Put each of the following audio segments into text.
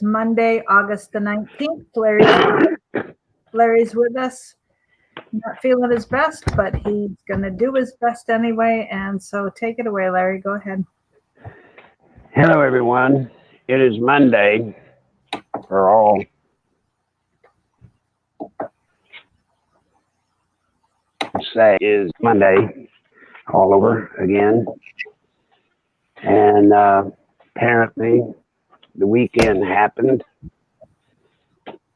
Monday, August the 19th. Larry's with us. Not feeling his best, but he's going to do his best anyway. And so take it away, Larry. Go ahead. Hello, everyone. It is Monday for all. Say is Monday all over again. And apparently the weekend happened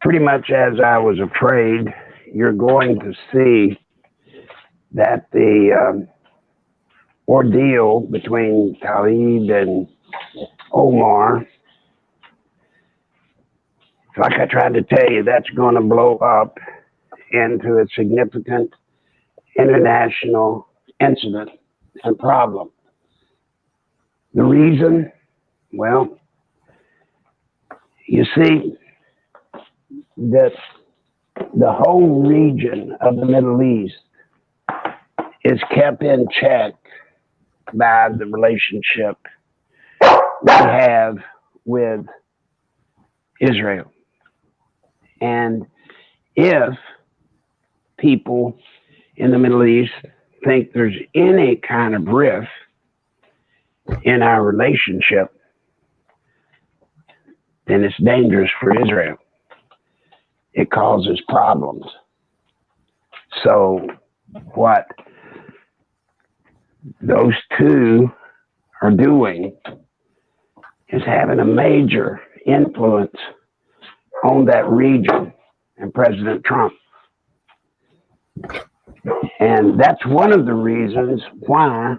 pretty much as I was afraid. You're going to see that the ordeal between Tlaib and Omar, like I tried to tell you, that's going to blow up into a significant international incident and problem. The reason, well, you see that the whole region of the Middle East is kept in check by the relationship we have with Israel. And if people in the Middle East think there's any kind of rift in our relationship, then it's dangerous for Israel. It causes problems. So what those two are doing is having a major influence on that region and President Trump. And that's one of the reasons why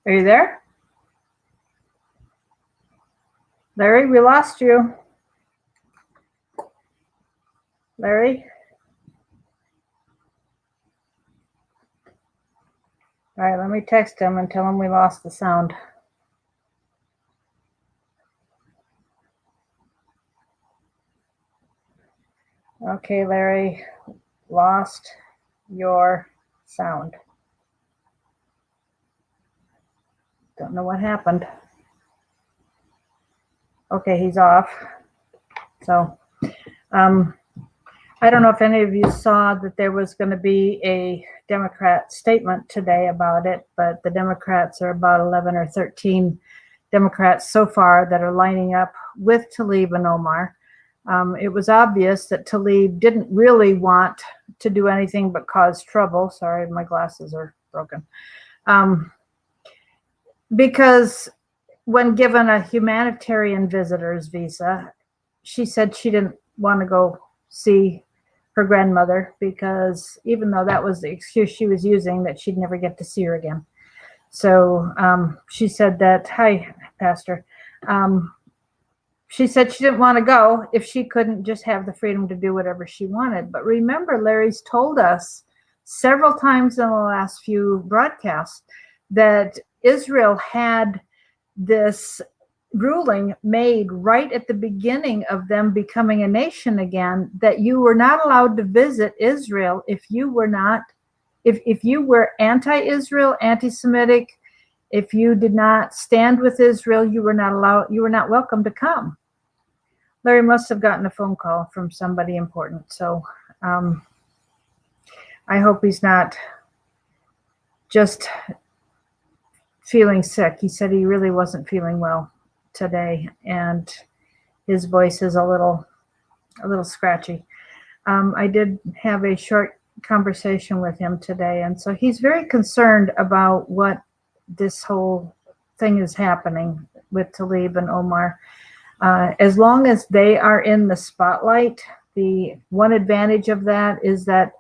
Are you there? Larry, we lost you. Larry? All right, let me text him and tell him we lost the sound. Okay, Larry, lost your sound. Don't know what happened. Okay, he's off. So, I don't know if any of you saw that there was going to be a Democrat statement today about it, but the Democrats are about 11 or 13 Democrats so far that are lining up with Tlaib and Omar. It was obvious that Tlaib didn't really want to do anything but cause trouble. Sorry, my glasses are broken. Because when given a humanitarian visitor's visa, she said she didn't want to go see her grandmother because even though that was the excuse she was using, that she'd never get to see her again. So she said that, hi, Pastor. She said she didn't want to go if she couldn't just have the freedom to do whatever she wanted. But remember, Larry's told us several times in the last few broadcasts that Israel had this ruling made right at the beginning of them becoming a nation again, that you were not allowed to visit Israel if you were not, if you were anti-Israel, anti-Semitic, if you did not stand with Israel, you were not allowed, you were not welcome to come. Larry must have gotten a phone call from somebody important. So I hope he's not just feeling sick. He said he really wasn't feeling well today, and his voice is a little scratchy. I did have a short conversation with him today, and so he's very concerned about what this whole thing is happening with Tlaib and Omar. As long as they are in the spotlight, the one advantage of that is that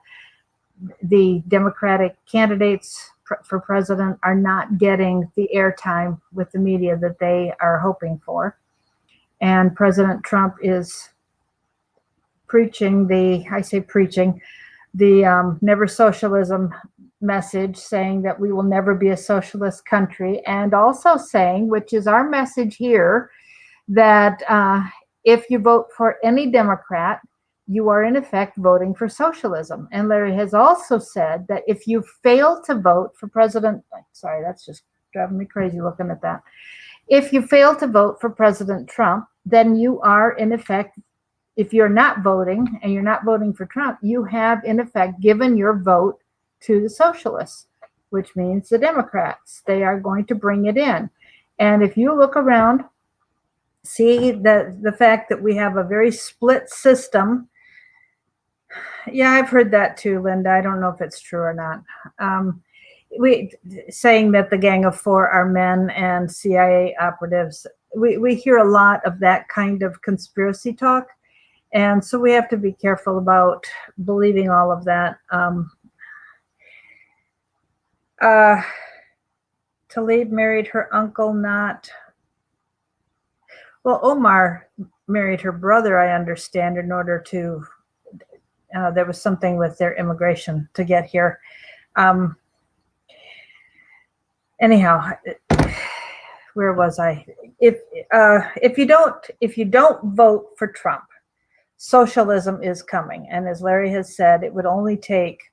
the Democratic candidates for president are not getting the airtime with the media that they are hoping for. And President Trump is preaching the Never Socialism message, saying that we will never be a socialist country, and also saying, which is our message here, that if you vote for any Democrat, you are in effect voting for socialism. And Larry has also said that if you fail to vote for sorry, that's just driving me crazy looking at that. If you fail to vote for President Trump, then you are in effect, if you're not voting and you're not voting for Trump, you have in effect given your vote to the socialists, which means the Democrats. They are going to bring it in. And if you look around, see the fact that we have a very split system. Yeah, I've heard that too, Linda. I don't know if it's true or not. We saying that the Gang of Four are men and CIA operatives. We hear a lot of that kind of conspiracy talk. And so we have to be careful about believing all of that. Tlaib married her uncle, well, Omar married her brother, I understand, in order to, there was something with their immigration to get here. Anyhow, where was I? If you don't vote for Trump, socialism is coming. And as Larry has said, it only takes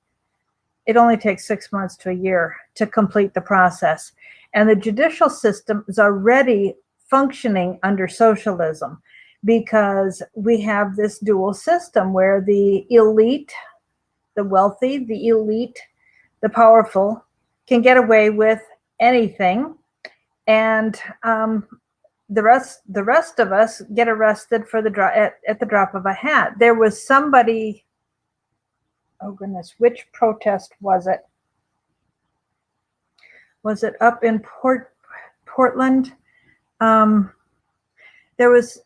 6 months to a year to complete the process. And the judicial system is already functioning under socialism because we have this dual system where the elite, the wealthy, the elite, the powerful can get away with anything. And the rest of us get arrested for at the drop of a hat. There was somebody, oh goodness, which protest was it? Was it up in Portland? There was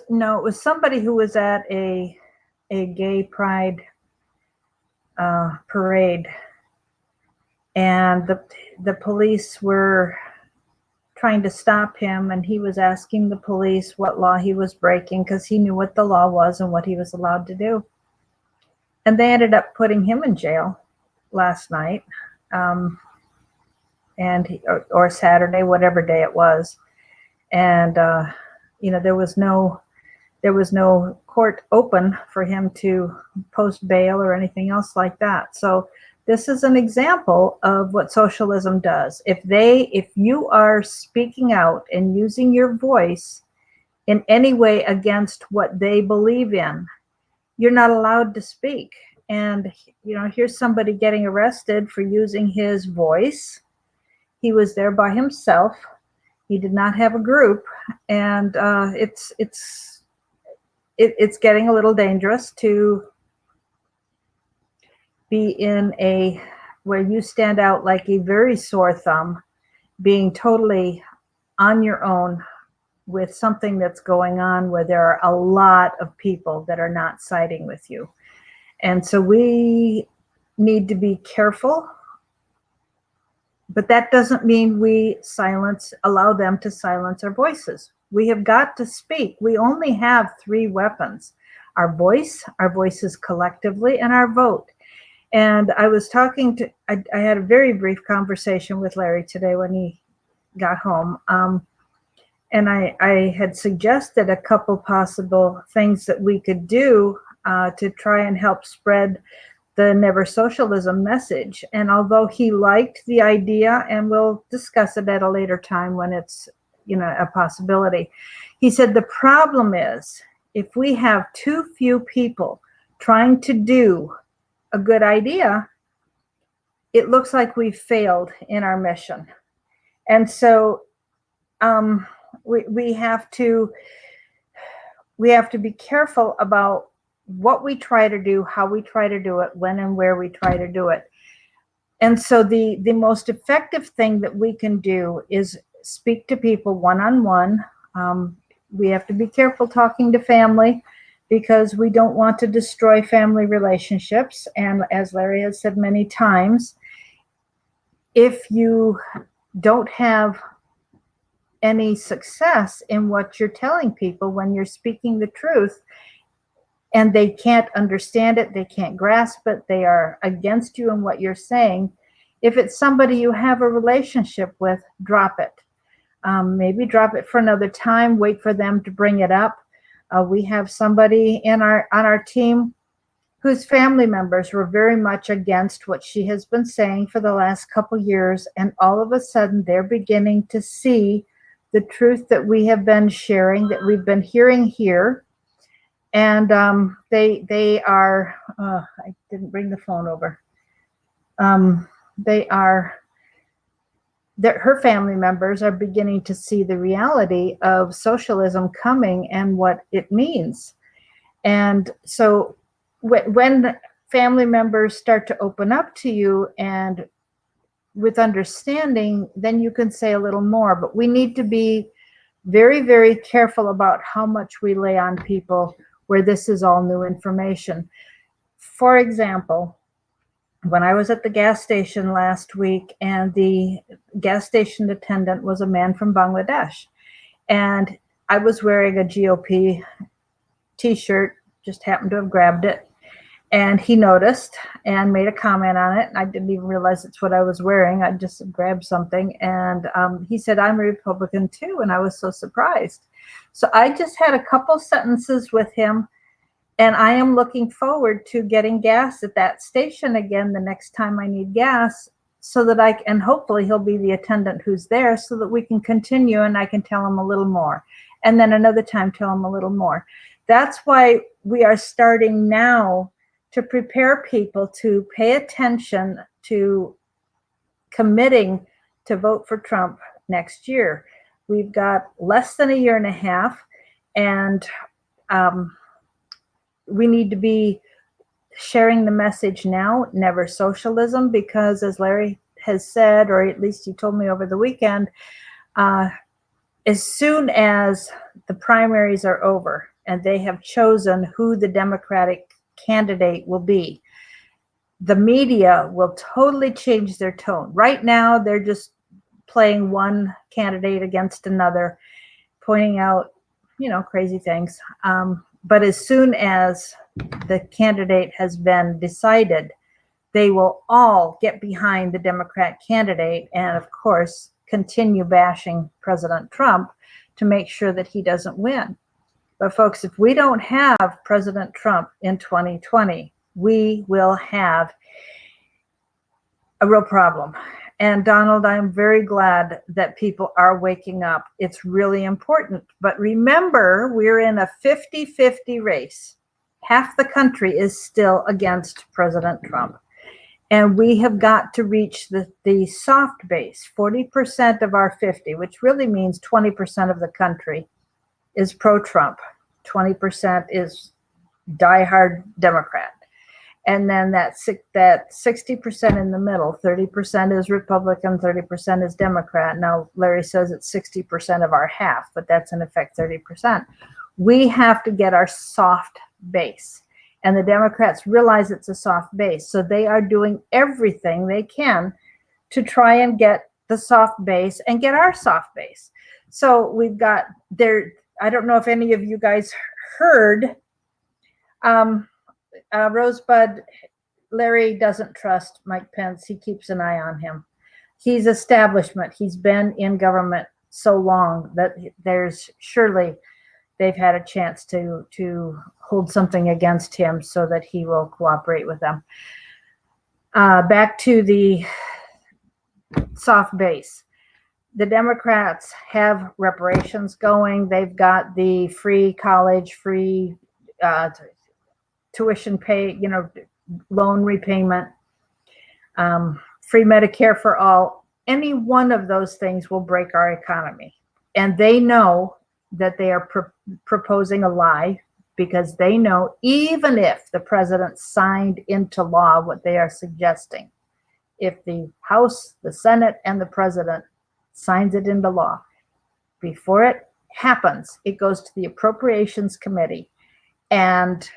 no, it was somebody who was at a gay pride parade, and the police were trying to stop him, and he was asking the police what law he was breaking because he knew what the law was and what he was allowed to do. And they ended up putting him in jail last night, or Saturday, whatever day it was. And there was no court open for him to post bail or anything else like that. So this is an example of what socialism does. If you are speaking out and using your voice in any way against what they believe in, you're not allowed to speak. And, here's somebody getting arrested for using his voice. He was there by himself. He did not have a group. And it's getting a little dangerous to be in where you stand out like a very sore thumb, being totally on your own with something that's going on where there are a lot of people that are not siding with you. And so we need to be careful, but that doesn't mean we allow them to silence our voices. We have got to speak. We only have 3 weapons: our voices collectively, and our vote. And I was I had a very brief conversation with Larry today when he got home. And I had suggested a couple possible things that we could do to try and help spread the Never Socialism message. And although he liked the idea, and we'll discuss it at a later time when it's, a possibility, he said the problem is if we have too few people trying to do a good idea, it looks like we've failed in our mission. And so we have to be careful about what we try to do, how we try to do it, when and where we try to do it. And so the most effective thing that we can do is speak to people one-on-one. We have to be careful talking to family because we don't want to destroy family relationships. And as Larry has said many times, if you don't have any success in what you're telling people when you're speaking the truth, and they can't understand it, they can't grasp it, they are against you in what you're saying, if it's somebody you have a relationship with, drop it. Maybe drop it for another time, wait for them to bring it up. We have somebody on our team whose family members were very much against what she has been saying for the last couple years, and all of a sudden they're beginning to see the truth that we have been sharing, that we've been hearing here. And they are, I didn't bring the phone over. They are, her family members are beginning to see the reality of socialism coming and what it means. And so when family members start to open up to you and with understanding, then you can say a little more. But we need to be very, very careful about how much we lay on people where this is all new information. For example, when I was at the gas station last week, and the gas station attendant was a man from Bangladesh, and I was wearing a GOP t-shirt, just happened to have grabbed it, and he noticed and made a comment on it. I didn't even realize it's what I was wearing. I just grabbed something, and he said, "I'm a Republican too," and I was so surprised. So I just had a couple sentences with him, and I am looking forward to getting gas at that station again the next time I need gas, so that and hopefully he'll be the attendant who's there, so that we can continue and I can tell him a little more. And then another time tell him a little more. That's why we are starting now to prepare people to pay attention to committing to vote for Trump next year. We've got less than a year and a half, and we need to be sharing the message now, never socialism, because as Larry has said, or at least he told me over the weekend, as soon as the primaries are over and they have chosen who the Democratic candidate will be, the media will totally change their tone. Right now, they're just playing one candidate against another, pointing out, crazy things. But as soon as the candidate has been decided, they will all get behind the Democrat candidate and, of course, continue bashing President Trump to make sure that he doesn't win. But folks, if we don't have President Trump in 2020, we will have a real problem. And Donald, I'm very glad that people are waking up. It's really important. But remember, we're in a 50-50 race. Half the country is still against President Trump. And we have got to reach the soft base. 40% of our 50, which really means 20% of the country, is pro-Trump. 20% is diehard Democrat. And then that 60% in the middle, 30% is Republican, 30% is Democrat. Now, Larry says it's 60% of our half, but that's in effect 30%. We have to get our soft base. And the Democrats realize it's a soft base. So they are doing everything they can to try and get the soft base and get our soft base. So we've got there, I don't know if any of you guys heard, Rosebud, Larry doesn't trust Mike Pence. He keeps an eye on him. He's establishment. He's been in government so long that there's surely they've had a chance to hold something against him so that he will cooperate with them. Back to the soft base. The Democrats have reparations going. They've got the free college, free tuition pay, loan repayment, free Medicare for all. Any one of those things will break our economy. And they know that they are proposing a lie, because they know even if the president signed into law what they are suggesting, if the House, the Senate, and the president signs it into law, before it happens, it goes to the Appropriations Committee, and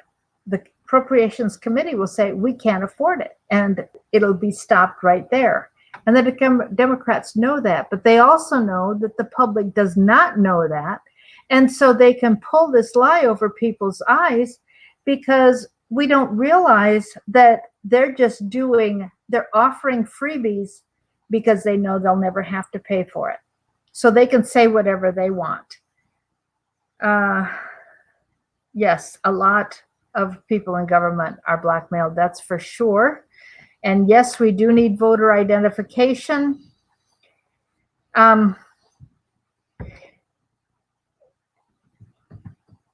the Appropriations Committee will say, we can't afford it, and it'll be stopped right there. And the Democrats know that, but they also know that the public does not know that. And so they can pull this lie over people's eyes, because we don't realize that they're offering freebies because they know they'll never have to pay for it. So they can say whatever they want. Yes, a lot of people in government are blackmailed, that's for sure. And yes, we do need voter identification.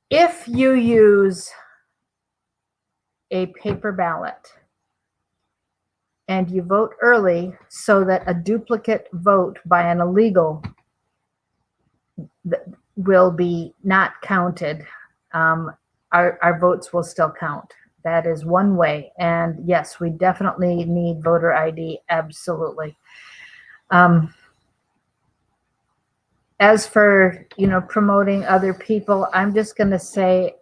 If you use a paper ballot and you vote early so that a duplicate vote by an illegal will be not counted, our votes will still count. That is one way. And yes, we definitely need voter ID, absolutely. As for, promoting other people, I'm just going to say,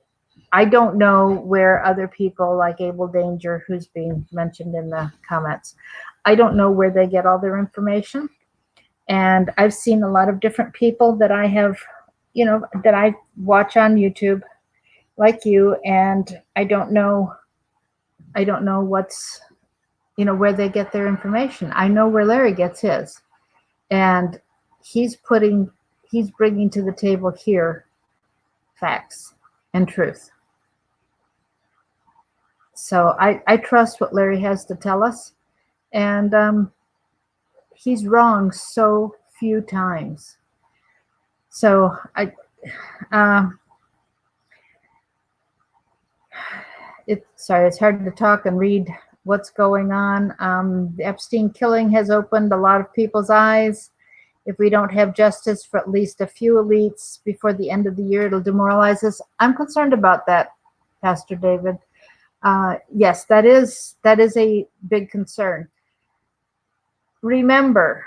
I don't know where other people like Abel Danger, who's being mentioned in the comments, I don't know where they get all their information. And I've seen a lot of different people that I have, that I watch on YouTube like you, and I don't know what's, where they get their information. I know where Larry gets his, and he's bringing to the table here facts and truth. So I trust what Larry has to tell us, and he's wrong so few times. So it's hard to talk and read what's going on. The Epstein killing has opened a lot of people's eyes. If we don't have justice for at least a few elites before the end of the year, it'll demoralize us. I'm concerned about that, Pastor David. Yes, that is a big concern. Remember,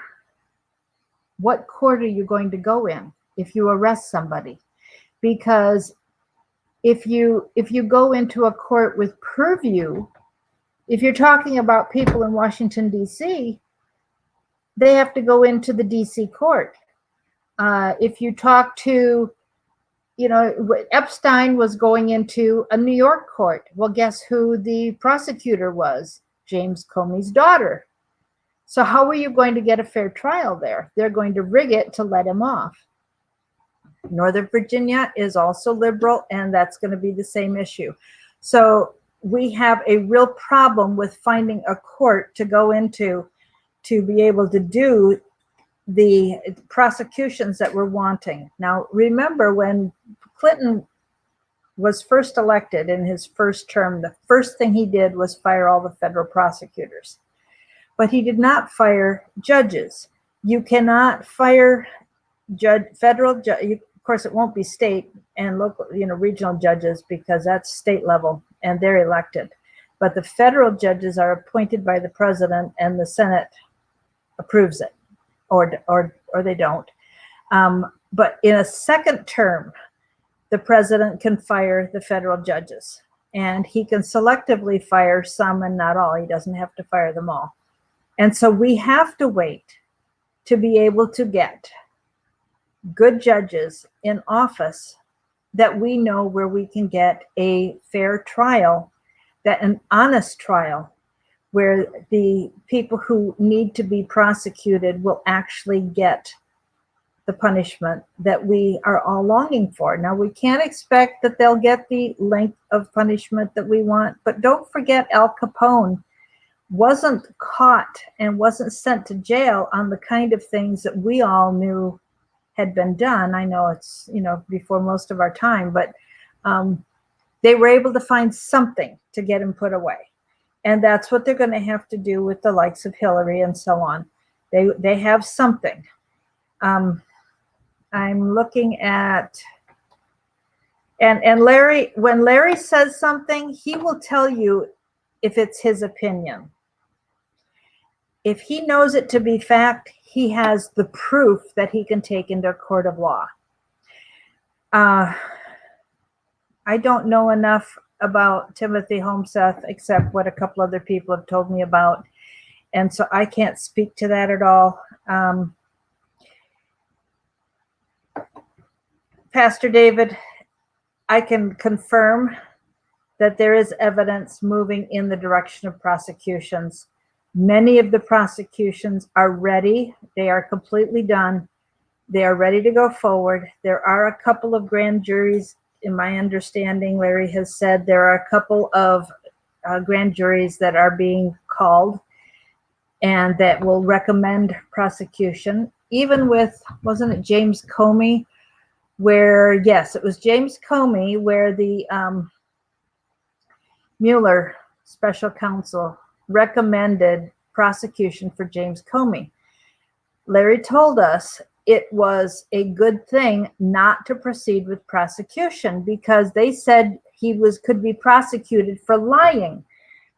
what court are you going to go in if you arrest somebody? Because if you go into a court with purview, if you're talking about people in Washington, D.C., they have to go into the D.C. court. If you talk to, Epstein was going into a New York court. Well, guess who the prosecutor was? James Comey's daughter. So how are you going to get a fair trial there? They're going to rig it to let him off. Northern Virginia is also liberal, and that's going to be the same issue. So we have a real problem with finding a court to go into to be able to do the prosecutions that we're wanting. Now, remember, when Clinton was first elected in his first term, the first thing he did was fire all the federal prosecutors. But he did not fire judges. You cannot fire federal judge. Of course, it won't be state and local, regional judges, because that's state level and they're elected. But the federal judges are appointed by the president, and the Senate approves it, or they don't. But in a second term, the president can fire the federal judges, and he can selectively fire some and not all. He doesn't have to fire them all. And so we have to wait to be able to get good judges in office that we know where we can get a fair trial, that an honest trial, where the people who need to be prosecuted will actually get the punishment that we are all longing for. Now, we can't expect that they'll get the length of punishment that we want, but don't forget Al Capone wasn't caught and wasn't sent to jail on the kind of things that we all knew had been done. I know it's, before most of our time, but they were able to find something to get him put away. And that's what they're going to have to do with the likes of Hillary and so on. They have something. I'm looking at, and Larry, when Larry says something, he will tell you if it's his opinion. If he knows it to be fact, he has the proof that he can take into a court of law. I don't know enough about Timothy Homseth except what a couple other people have told me about, and so I can't speak to that at all. Pastor David, I can confirm that there is evidence moving in the direction of prosecutions. Many of the prosecutions are ready. They are completely done. They are ready to go forward. There are a couple of grand juries in my understanding, Larry has said there are a couple of grand juries that are being called and that will recommend prosecution, even with, wasn't it James Comey, where, yes, it was James Comey, where the Mueller special counsel recommended prosecution for James Comey. Larry told us it was a good thing not to proceed with prosecution because they said he could be prosecuted for lying.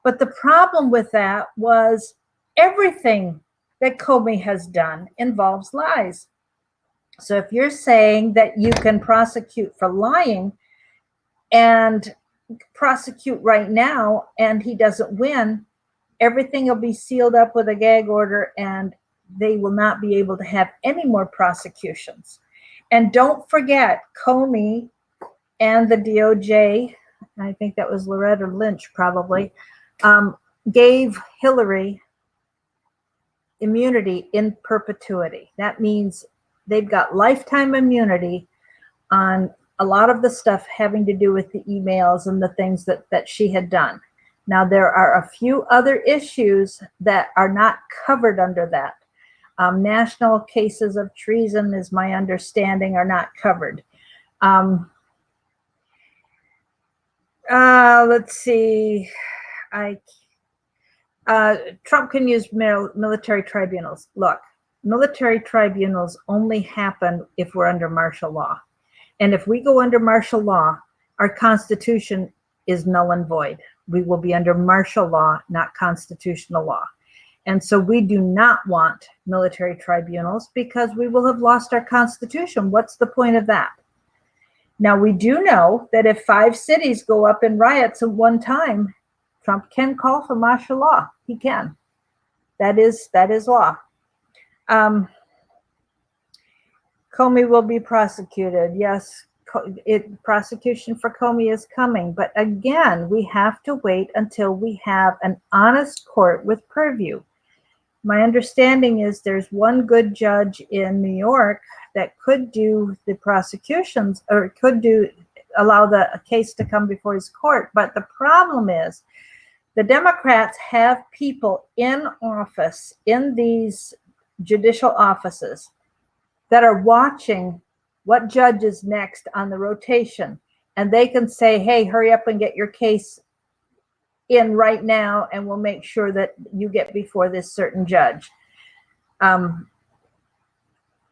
But the problem with that was everything that Comey has done involves lies. So if you're saying that you can prosecute for lying and prosecute right now and he doesn't win, everything will be sealed up with a gag order and they will not be able to have any more prosecutions. And don't forget, Comey and the DOJ, I think that was Loretta Lynch probably, gave Hillary immunity in perpetuity. That means they've got lifetime immunity on a lot of the stuff having to do with the emails and the things that she had done. Now, there are a few other issues that are not covered under that. National cases of treason, is my understanding, are not covered. Let's see. Trump can use military tribunals. Look, military tribunals only happen if we're under martial law. And if we go under martial law, our Constitution is null and void. We will be under martial law, not constitutional law. And so we do not want military tribunals because we will have lost our Constitution. What's the point of that? Now, we do know that if 5 cities go up in riots at one time, Trump can call for martial law. He can. That is law. Comey will be prosecuted. Yes, prosecution for Comey is coming. But again, we have to wait until we have an honest court with purview. My understanding is there's one good judge in New York that could do the prosecutions or could allow the case to come before his court. But the problem is the Democrats have people in office in these judicial offices that are watching what judge is next on the rotation. And they can say, hey, hurry up and get your case in right now, and we'll make sure that you get before this certain judge.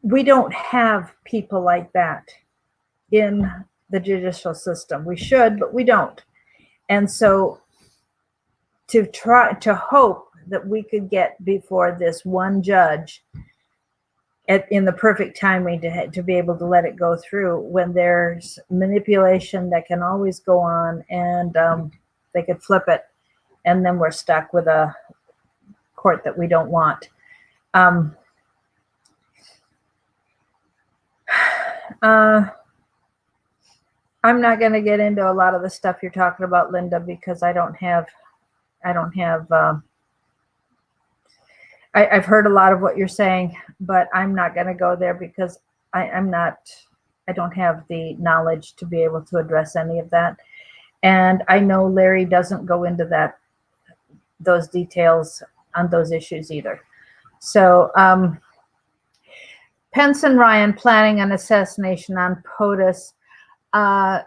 We don't have people like that in the judicial system. We should, but we don't. And so to hope that we could get before this one judge in the perfect timing to be able to let it go through when there's manipulation that can always go on, and they could flip it, and then we're stuck with a court that we don't want. I'm not going to get into a lot of the stuff you're talking about, Linda, because I've heard a lot of what you're saying, but I'm not going to go there because I don't have the knowledge to be able to address any of that. And I know Larry doesn't go into those details on those issues either. So Pence and Ryan planning an assassination on POTUS. I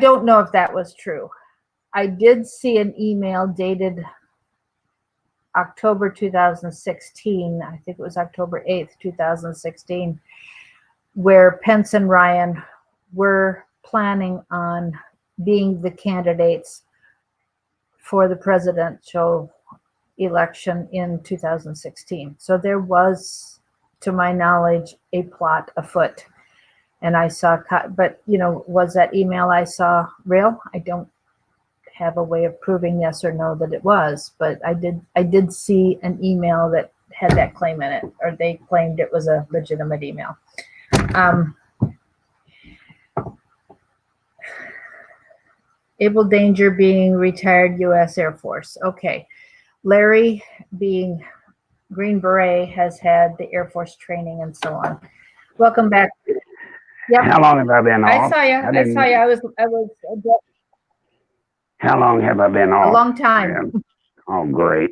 don't know if that was true. I did see an email dated October 2016, I think it was October 8th, 2016, where Pence and Ryan were planning on being the candidates for the presidential election in 2016. So there was, to my knowledge, a plot afoot. And I saw, but was that email I saw real? I don't have a way of proving yes or no that it was, but I did see an email that had that claim in it, or they claimed it was a legitimate email. Able Danger being retired U.S. Air Force. Okay. Larry being Green Beret has had the Air Force training and so on. Welcome back. Yep. How long have I been I off? saw you. I saw you. I was How long have I been off? a long time. Yeah. Oh, great.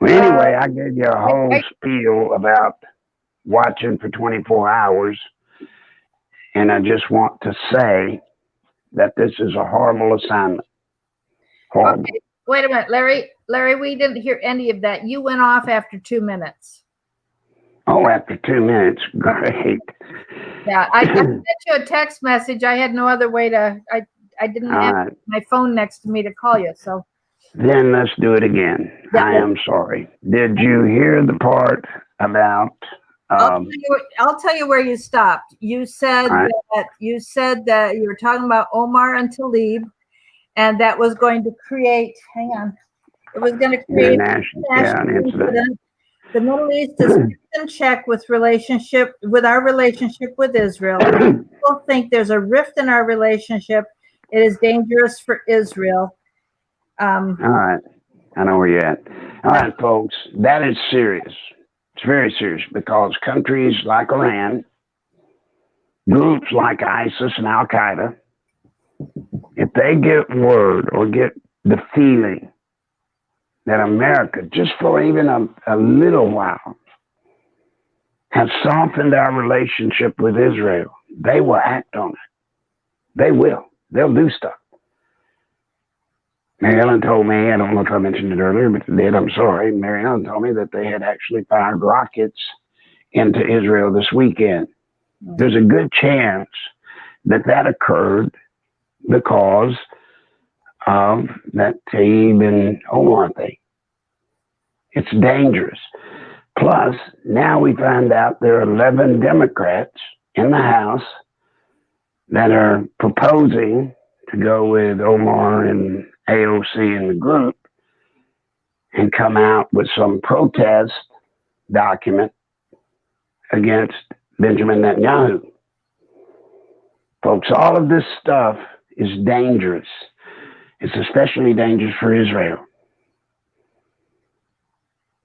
Well, anyway, I gave you a whole spiel about watching for 24 hours, and I just want to say that this is a horrible assignment. Horrible. Okay, wait a minute, Larry. Larry, we didn't hear any of that. You went off after 2 minutes. Oh, after 2 minutes, great. Yeah, I sent you a text message. I had no other way to. I didn't have my phone next to me to call you. So then let's do it again. Yeah. I am sorry. Did you hear the part about? I'll tell you where you stopped. You said that you were talking about Omar and Tlaib, and that was going to create. Hang on. It was going to create an incident. The Middle East is in check with our relationship with Israel. People think there's a rift in our relationship. It is dangerous for Israel. All right. I know where you're at. All right, folks. That is serious. It's very serious because countries like Iran, groups like ISIS and Al Qaeda, if they get word or get the feeling that America, just for even a little while, has softened our relationship with Israel, they will act on it. They will. They'll do stuff. Mary Ellen told me, I don't know if I mentioned it earlier, but if I did, I'm sorry. Mary Ellen told me that they had actually fired rockets into Israel this weekend. There's a good chance that occurred because of that Tlaib and Omar thing. It's dangerous. Plus, now we find out there are 11 Democrats in the House that are proposing to go with Omar and AOC in the group and come out with some protest document against Benjamin Netanyahu. Folks, all of this stuff is dangerous. It's especially dangerous for Israel.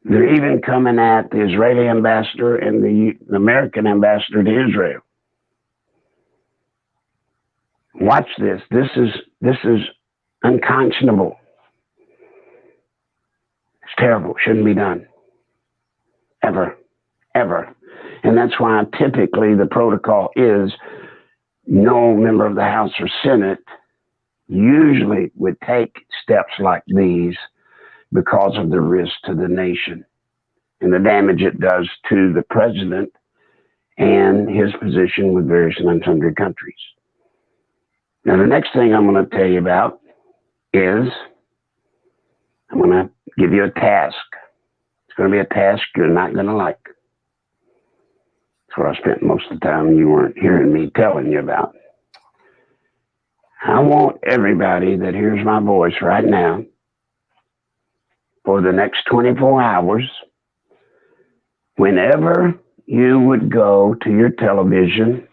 They're even coming at the Israeli ambassador and the American ambassador to Israel. Watch this. This is unconscionable. It's terrible. Shouldn't be done. Ever. And that's why typically the protocol is no member of the House or Senate usually would take steps like these because of the risk to the nation and the damage it does to the president and his position with various and sundry countries. Now, the next thing I'm going to tell you about is I'm going to give you a task. It's going to be a task you're not going to like. That's what I spent most of the time you weren't hearing me telling you about. I want everybody that hears my voice right now for the next 24 hours, whenever you would go to your television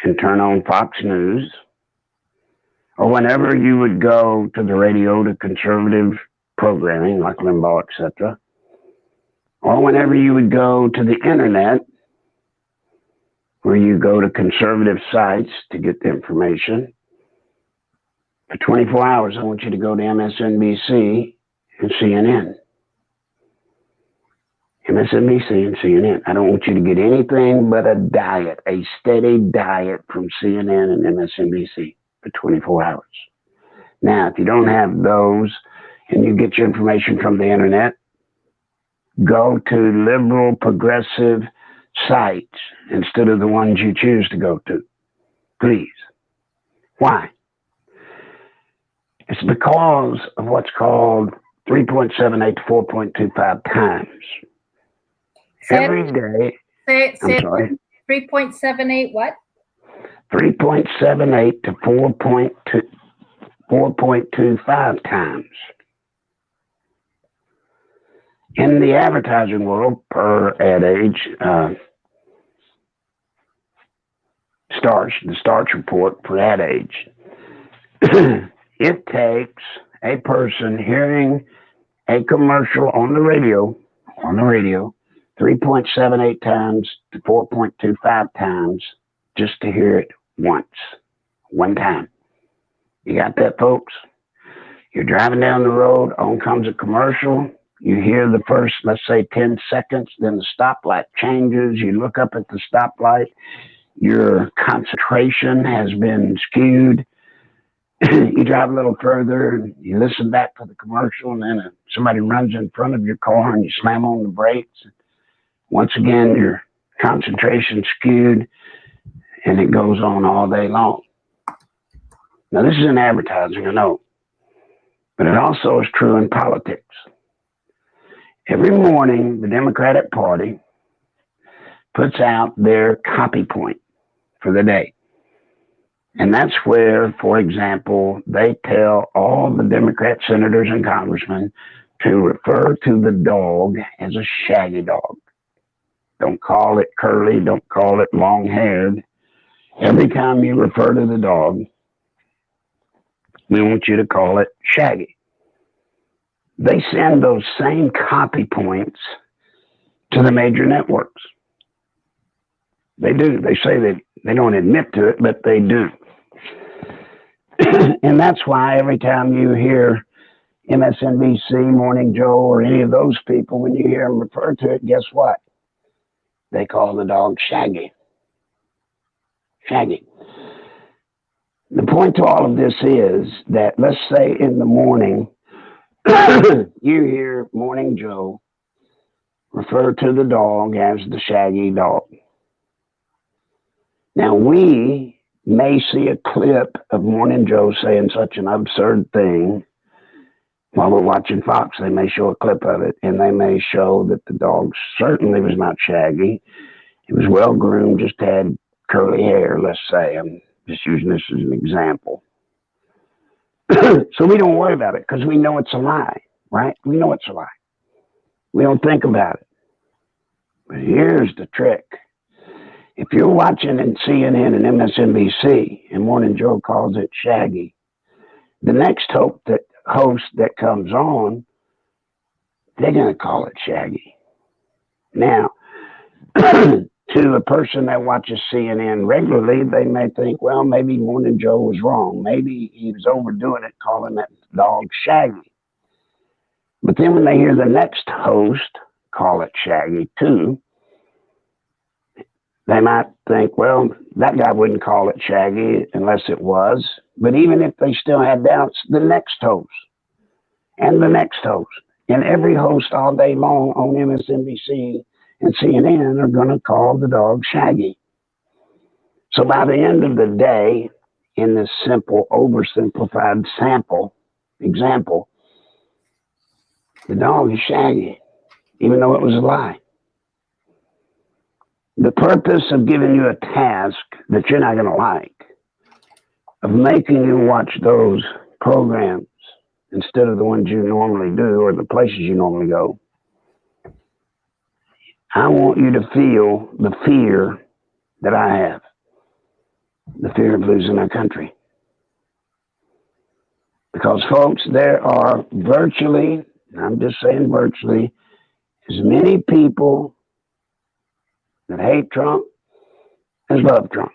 and turn on Fox News, or whenever you would go to the radio to conservative programming like Limbaugh, etc., or whenever you would go to the internet where you go to conservative sites to get the information, for 24 hours, I want you to go to MSNBC and CNN. MSNBC and CNN. I don't want you to get anything but a steady diet from CNN and MSNBC for 24 hours. Now, if you don't have those and you get your information from the internet, go to liberal, progressive sites instead of the ones you choose to go to. Please. Why? It's because of what's called 3.78 to 4.25 times. Every day. I'm sorry. 3.78 what? 3.78 to 4.25 times. In the advertising world, per adage, the Starch report per adage, it takes a person hearing a commercial on the radio, 3.78 times to 4.25 times just to hear it once, one time. You got that, folks? You're driving down the road, on comes a commercial. You hear the first, let's say, 10 seconds, then the stoplight changes. You look up at the stoplight. Your concentration has been skewed. You drive a little further, and you listen back to the commercial, and then somebody runs in front of your car, and you slam on the brakes. Once again, your concentration skewed, and it goes on all day long. Now, this is in advertising, I know, but it also is true in politics. Every morning, the Democratic Party puts out their copy point for the day. And that's where, for example, they tell all the Democrat senators and congressmen to refer to the dog as a shaggy dog. Don't call it curly, don't call it long-haired. Every time you refer to the dog, we want you to call it shaggy. They send those same copy points to the major networks. They do. They say they don't admit to it, but they do. And that's why every time you hear MSNBC, Morning Joe, or any of those people, when you hear them refer to it, guess what? They call the dog Shaggy. Shaggy. The point to all of this is that, let's say in the morning, you hear Morning Joe refer to the dog as the shaggy dog. Now, we may see a clip of Morning Joe saying such an absurd thing while we're watching Fox. They may show a clip of it, and they may show that the dog certainly was not shaggy. He was well groomed, just had curly hair, let's say. I'm just using this as an example. So we don't worry about it because we know it's a lie, right? We know it's a lie. We don't think about it. But here's the trick. If you're watching in CNN and MSNBC and Morning Joe calls it shaggy, the next host that comes on, they're going to call it shaggy. Now, to a person that watches CNN regularly, they may think, well, maybe Morning Joe was wrong. Maybe he was overdoing it, calling that dog shaggy. But then when they hear the next host call it shaggy too, they might think, well, that guy wouldn't call it shaggy unless it was. But even if they still had doubts, the next host and the next host and every host all day long on MSNBC and CNN are going to call the dog shaggy. So by the end of the day, in this simple, oversimplified example, the dog is shaggy, even though it was a lie. The purpose of giving you a task that you're not going to like, of making you watch those programs instead of the ones you normally do or the places you normally go, I want you to feel the fear that I have, the fear of losing our country. Because, folks, there are virtually, I'm just saying virtually, as many people that hate Trump as love Trump.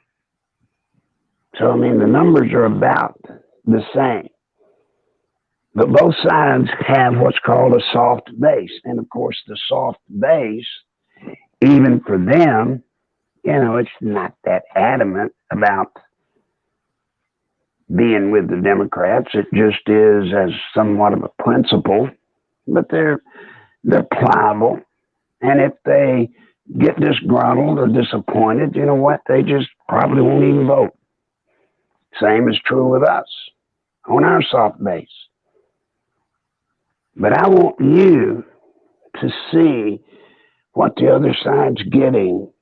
So, I mean, the numbers are about the same. But both sides have what's called a soft base. And, of course, the soft base, even for them, it's not that adamant about being with the Democrats. It just is as somewhat of a principle. But they're pliable. And if they get disgruntled or disappointed, you know what? They just probably won't even vote. Same is true with us on our soft base. But I want you to see what the other side's getting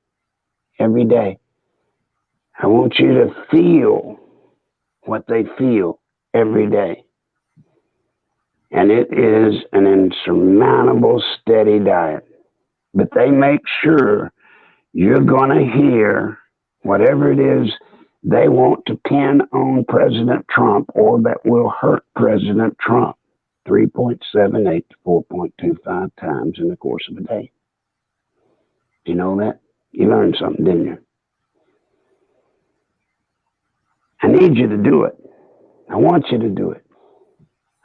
every day. I want you to feel what they feel every day. And it is an insurmountable, steady diet. But they make sure you're going to hear whatever it is they want to pin on President Trump or that will hurt President Trump 3.78 to 4.25 times in the course of a day. You know that? You learned something, didn't you? I need you to do it. I want you to do it.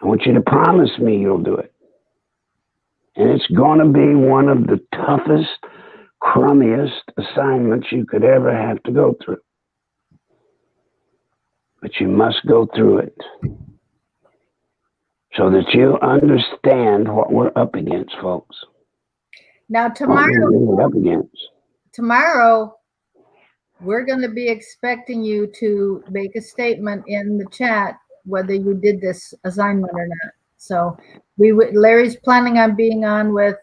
I want you to promise me you'll do it. And it's going to be one of the toughest, crummiest assignments you could ever have to go through. But you must go through it so that you understand what we're up against, folks. Now What we're really up against. tomorrow, we're going to be expecting you to make a statement in the chat whether you did this assignment or not. So Larry's planning on being on with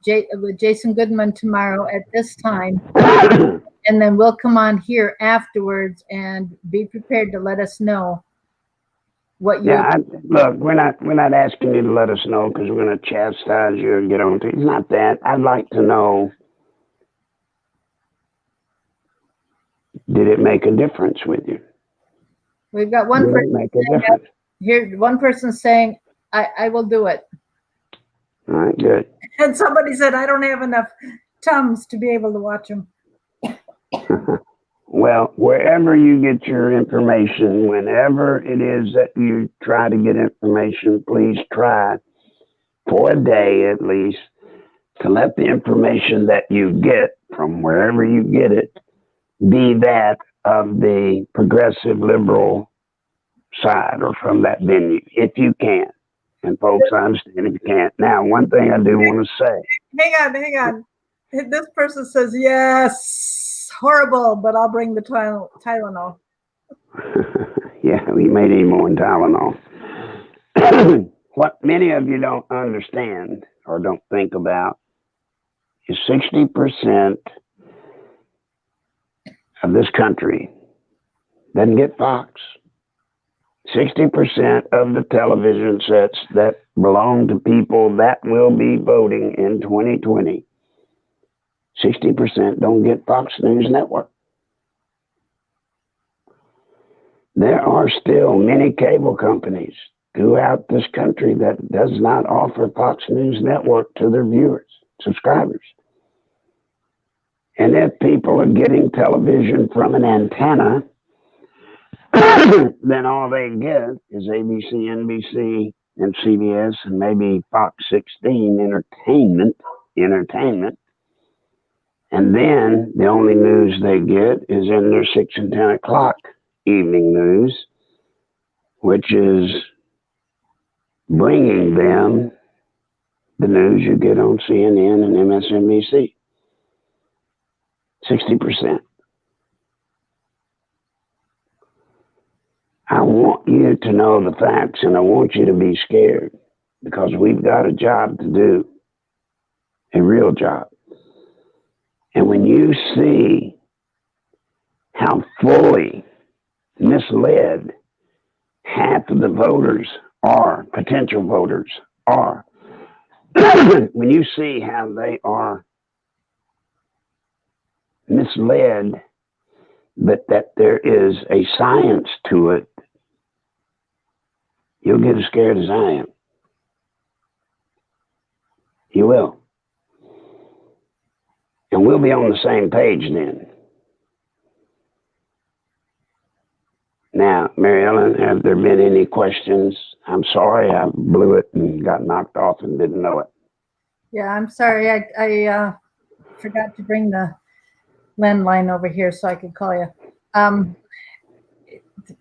Jason Goodman tomorrow at this time, and then we'll come on here afterwards and be prepared to let us know what you. Yeah, look, we're not asking you to let us know because we're going to chastise you and get on to. It's not that. I'd like to know. Did it make a difference with you? We've got one person make a difference? Here. One person saying, "I will do it." All right, good. And somebody said, "I don't have enough Tums to be able to watch them." Well, wherever you get your information, whenever it is that you try to get information, please try for a day at least to let the information that you get from wherever you get it be that of the progressive liberal side or from that venue, if you can. And folks, I understand if you can't. Now, one thing I do want to say. Hang on. This person says, yes, horrible, but I'll bring the Tylenol. Yeah, we may need more than Tylenol. What many of you don't understand or don't think about is 60% of this country doesn't get Fox. 60% of the television sets that belong to people that will be voting in 2020, 60% don't get Fox News Network. There are still many cable companies throughout this country that does not offer Fox News Network to their viewers, subscribers. And if people are getting television from an antenna, then all they get is ABC, NBC, and CBS, and maybe Fox 16 entertainment. And then the only news they get is in their 6 and 10 o'clock evening news, which is bringing them the news you get on CNN and MSNBC. 60%. I want you to know the facts, and I want you to be scared because we've got a job to do, a real job. And when you see how fully misled half of the voters are, potential voters are, when you see how they are misled, but that there is a science to it, you'll get as scared as I am. You will. And we'll be on the same page then. Now, Mary Ellen, have there been any questions? I'm sorry I blew it and got knocked off and didn't know it. Yeah, I'm sorry. I forgot to bring the landline over here so I could call you.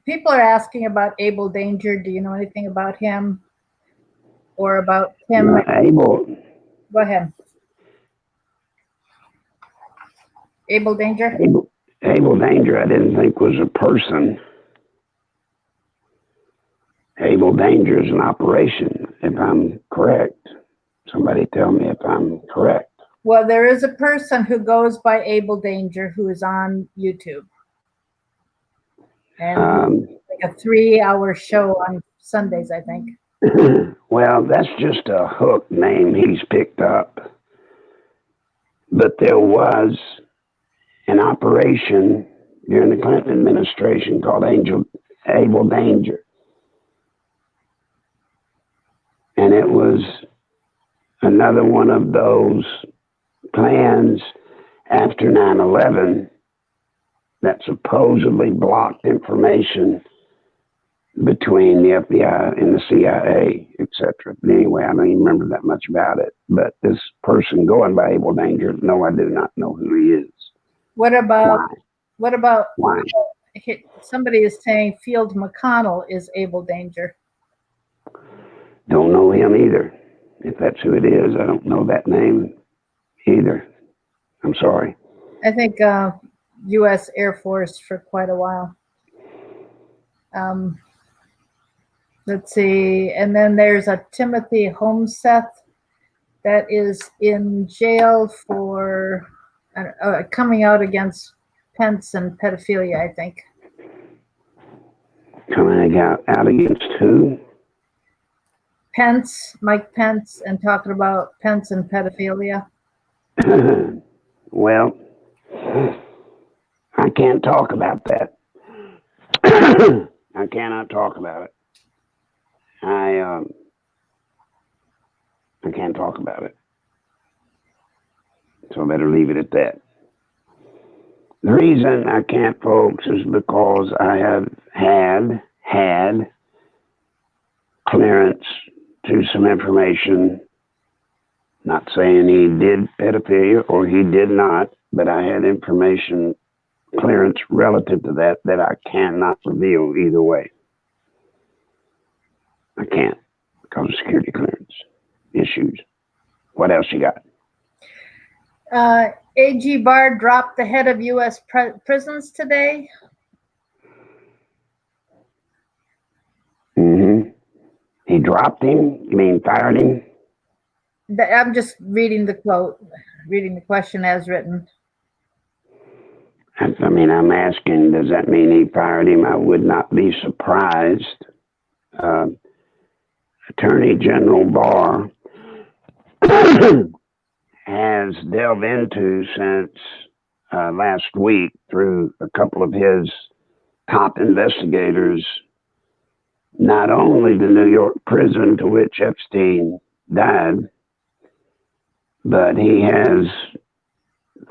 People are asking about Abel Danger. Do you know anything about him or about him? Abel. Go ahead. Abel Danger? Abel Danger, I didn't think was a person. Abel Danger is an operation, if I'm correct. Somebody tell me if I'm correct. Well, there is a person who goes by Abel Danger who is on YouTube. And like a 3-hour show on Sundays, I think. Well, that's just a hook name he's picked up. But there was an operation during the Clinton administration called Abel Danger. And it was another one of those plans after 9/11 that supposedly blocked information between the FBI and the CIA, etc. But anyway, I don't even remember that much about it. But this person going by Able Danger, no, I do not know who he is. What about Why? somebody is saying Field McConnell is Able Danger? Don't know him either. If that's who it is, I don't know that name either. I'm sorry. I think U.S. Air Force for quite a while. Let's see. And then there's a Timothy Homseth that is in jail for coming out against Pence and pedophilia, I think. Coming out against who? Pence, Mike Pence, and talking about Pence and pedophilia. Well, I can't talk about that. I cannot talk about it. I can't talk about it. So I better leave it at that. The reason I can't, folks, is because I have had clearance to some information, not saying he did pedophilia or he did not, but I had information clearance relative to that I cannot reveal either way. I can't because of security clearance issues. What else you got? A.G. Barr dropped the head of U.S. prisons today. Mm-hmm. He dropped him? You mean fired him? I'm just reading the quote, reading the question as written. I mean, I'm asking, does that mean he fired him? I would not be surprised. Attorney General Barr has delved into since last week through a couple of his top investigators, not only the New York prison to which Epstein died, but he has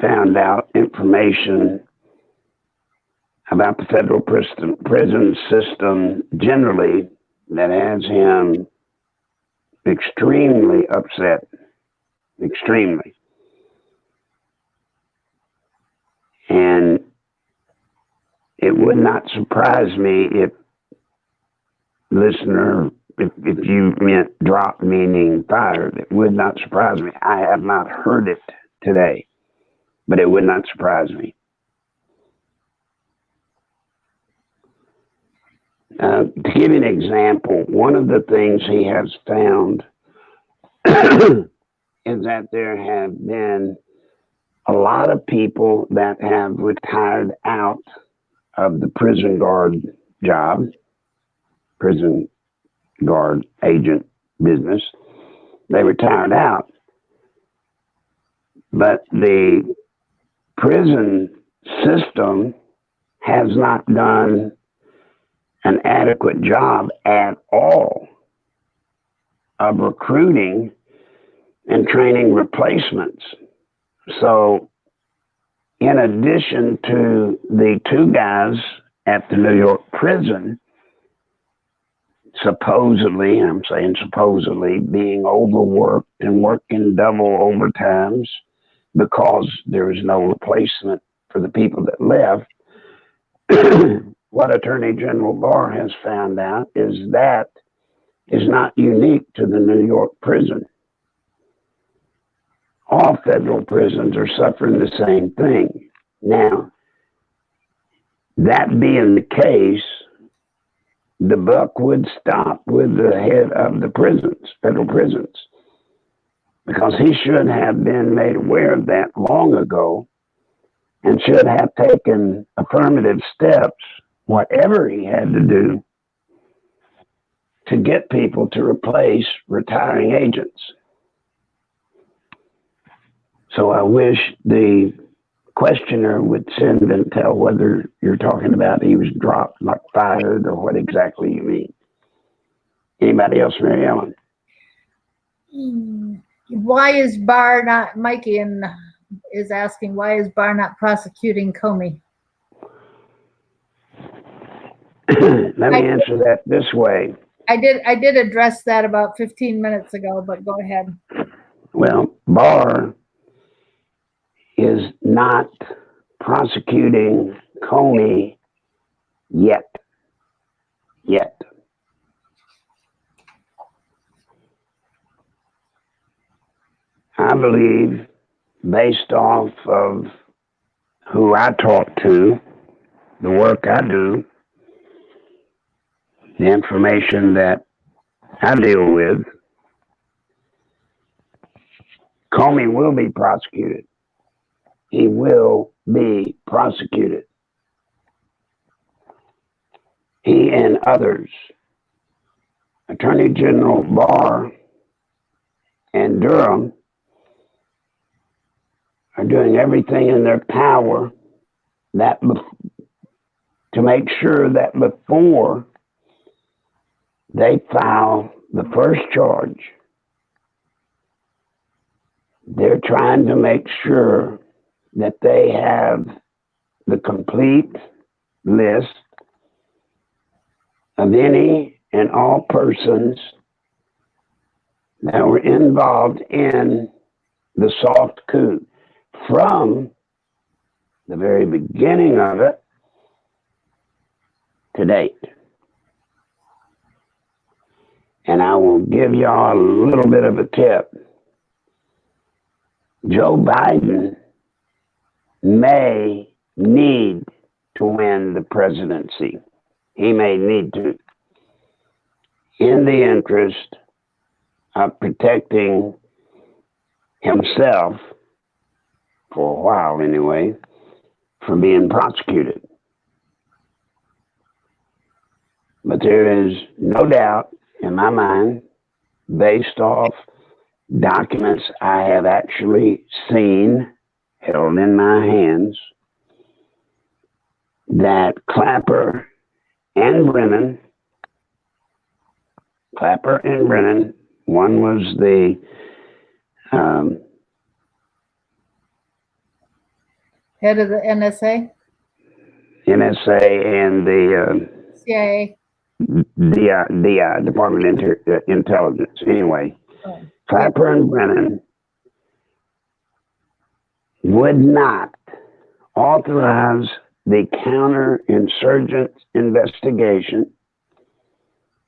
found out information about the federal prison system generally that has him extremely upset. Extremely. And it would not surprise me if, listener, if you meant drop meaning fired, it would not surprise me. I have not heard it today, but it would not surprise me. To give you an example, one of the things he has found is that there have been a lot of people that have retired out of the prison guard job, prison guard agent business. They retired out, but the prison system has not done an adequate job at all of recruiting and training replacements. So in addition to the two guys at the New York prison, supposedly, I'm saying supposedly, being overworked and working double overtimes because there is no replacement for the people that left, what Attorney General Barr has found out is that is not unique to the New York prison. All federal prisons are suffering the same thing. Now, that being the case, the buck would stop with the head of the prisons, federal prisons, because he should have been made aware of that long ago and should have taken affirmative steps, whatever he had to do, to get people to replace retiring agents. So I wish the questioner would send and tell whether you're talking about he was dropped, like fired, or what exactly you mean. Anybody else, Mary Ellen? Why is Barr not, Mikey is asking, why is Barr not prosecuting Comey? let me answer that this way. I did address that about 15 minutes ago, but go ahead. Well, Barr is not prosecuting Comey yet. I believe, based off of who I talk to, the work I do, the information that I deal with, Comey will be prosecuted. He will be prosecuted. He and others, Attorney General Barr and Durham, are doing everything in their power to make sure that before they file the first charge, they're trying to make sure that they have the complete list of any and all persons that were involved in the soft coup from the very beginning of it to date. And I will give y'all a little bit of a tip. Joe Biden may need to win the presidency. He may need to, in the interest of protecting himself, for a while anyway, from being prosecuted. But there is no doubt in my mind, based off documents I have actually seen, held in my hands, that Clapper and Brennan, one was the Head of the NSA? NSA and the CIA? DI, Department of Intelligence. Anyway, Clapper and Brennan would not authorize the counterinsurgent investigation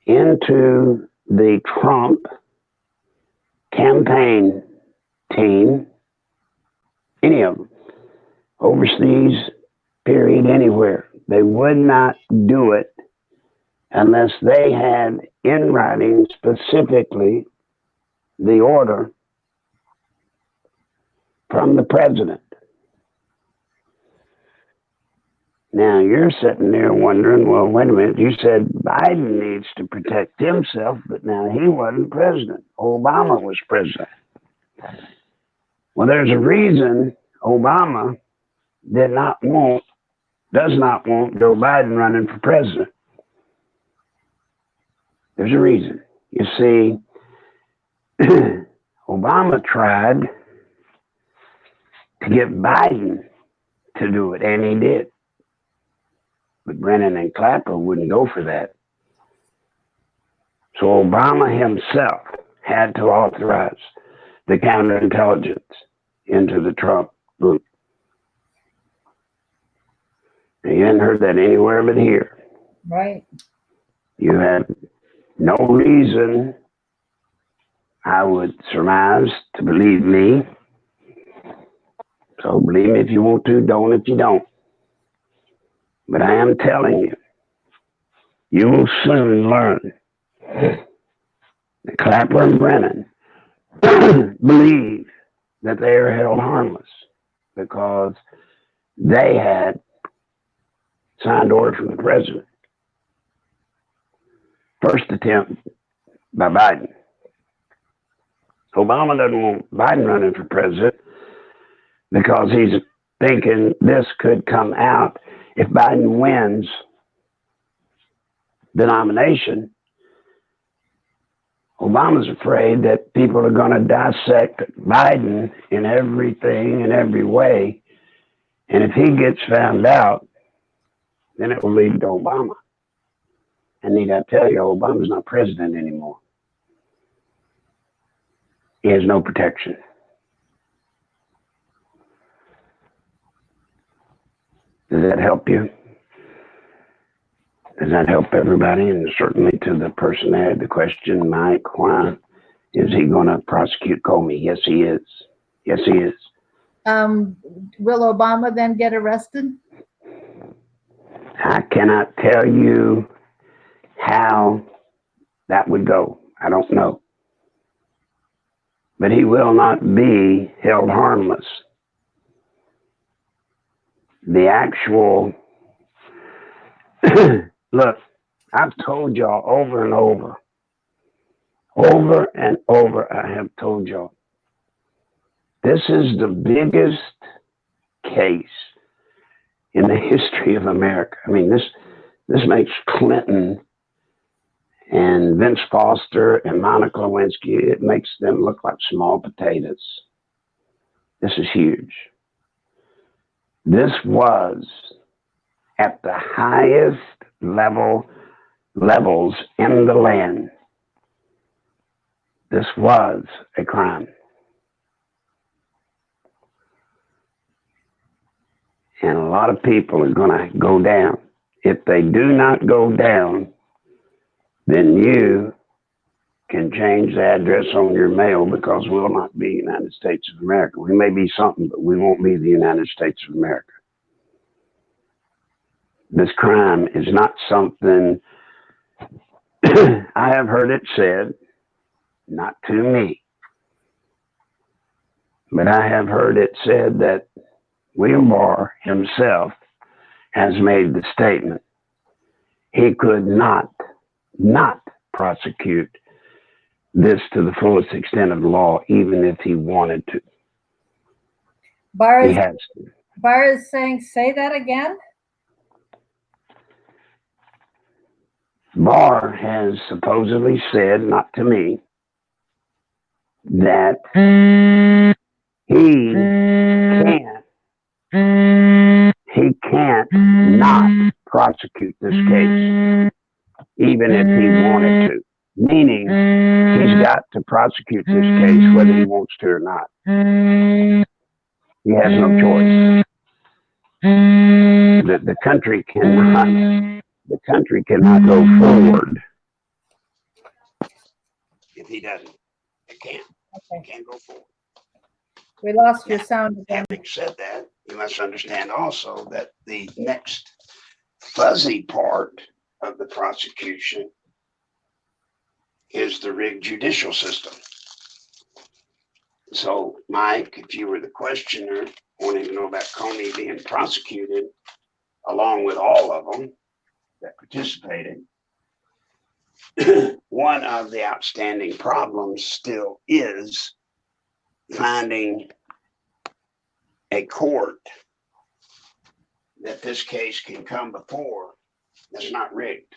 into the Trump campaign team, any of them, overseas, period, anywhere. They would not do it unless they had in writing specifically the order from the president. Now you're sitting there wondering, well, wait a minute, you said Biden needs to protect himself, but now he wasn't president. Obama was president. Well, there's a reason Obama does not want Joe Biden running for president. There's a reason. You see, Obama tried to get Biden to do it, and he did. But Brennan and Clapper wouldn't go for that. So Obama himself had to authorize the counterintelligence into the Trump group. Now, you hadn't heard that anywhere but here. Right. You had no reason, I would surmise, to believe me. So believe me if you want to, don't if you don't. But I am telling you, you will soon learn that Clapper and Brennan believe that they are held harmless because they had signed order from the president. First attempt by Biden. Obama doesn't want Biden running for president because he's thinking this could come out. If Biden wins the nomination, Obama's afraid that people are going to dissect Biden in everything, in every way. And if he gets found out, then it will lead to Obama. And need I tell you, Obama's not president anymore. He has no protection. Does that help you? Does that help everybody? And certainly to the person that had the question, Mike, why is he going to prosecute Comey? Yes, he is. Yes, he is. Will Obama then get arrested? I cannot tell you how that would go. I don't know. But he will not be held harmless. The actual, look, I've told y'all over and over and over, I have told y'all, this is the biggest case in the history of America. I mean, this makes Clinton and Vince Foster and Monica Lewinsky, it makes them look like small potatoes. This is huge. This was at the highest levels in the land. This was a crime. And a lot of people are going to go down. If they do not go down, then you can change the address on your mail, because we'll not be the United States of America. We may be something, but we won't be the United States of America. This crime is not something I have heard it said, not to me, but I have heard it said that William Barr himself has made the statement he could not prosecute this to the fullest extent of the law, even if he wanted to. Barr He has to. Barr is saying, say that again? Barr has supposedly said, not to me, that he can't not prosecute this case, even if he wanted to. Meaning, he's got to prosecute this case whether he wants to or not. He has no choice. The country cannot go forward if he doesn't. It can't. Okay. It can't go forward. We lost your sound again. Having said that, you must understand also that the next fuzzy part of the prosecution is the rigged judicial system. So, Mike, if you were the questioner wanting to know about Comey being prosecuted, along with all of them that participated, one of the outstanding problems still is finding a court that this case can come before that's not rigged.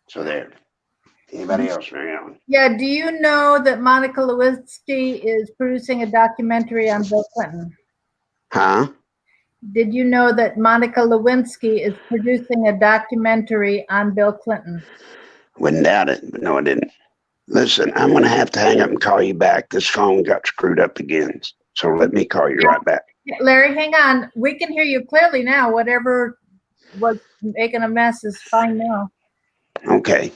So there. Anybody else, Marianne? Yeah, do you know that Monica Lewinsky is producing a documentary on Bill Clinton? Huh? Did you know that Monica Lewinsky is producing a documentary on Bill Clinton? Wouldn't doubt it, but no, I didn't. Listen, I'm going to have to hang up and call you back. This phone got screwed up again. So let me call you right back. Larry, hang on. We can hear you clearly now. Whatever was making a mess is fine now. Okay.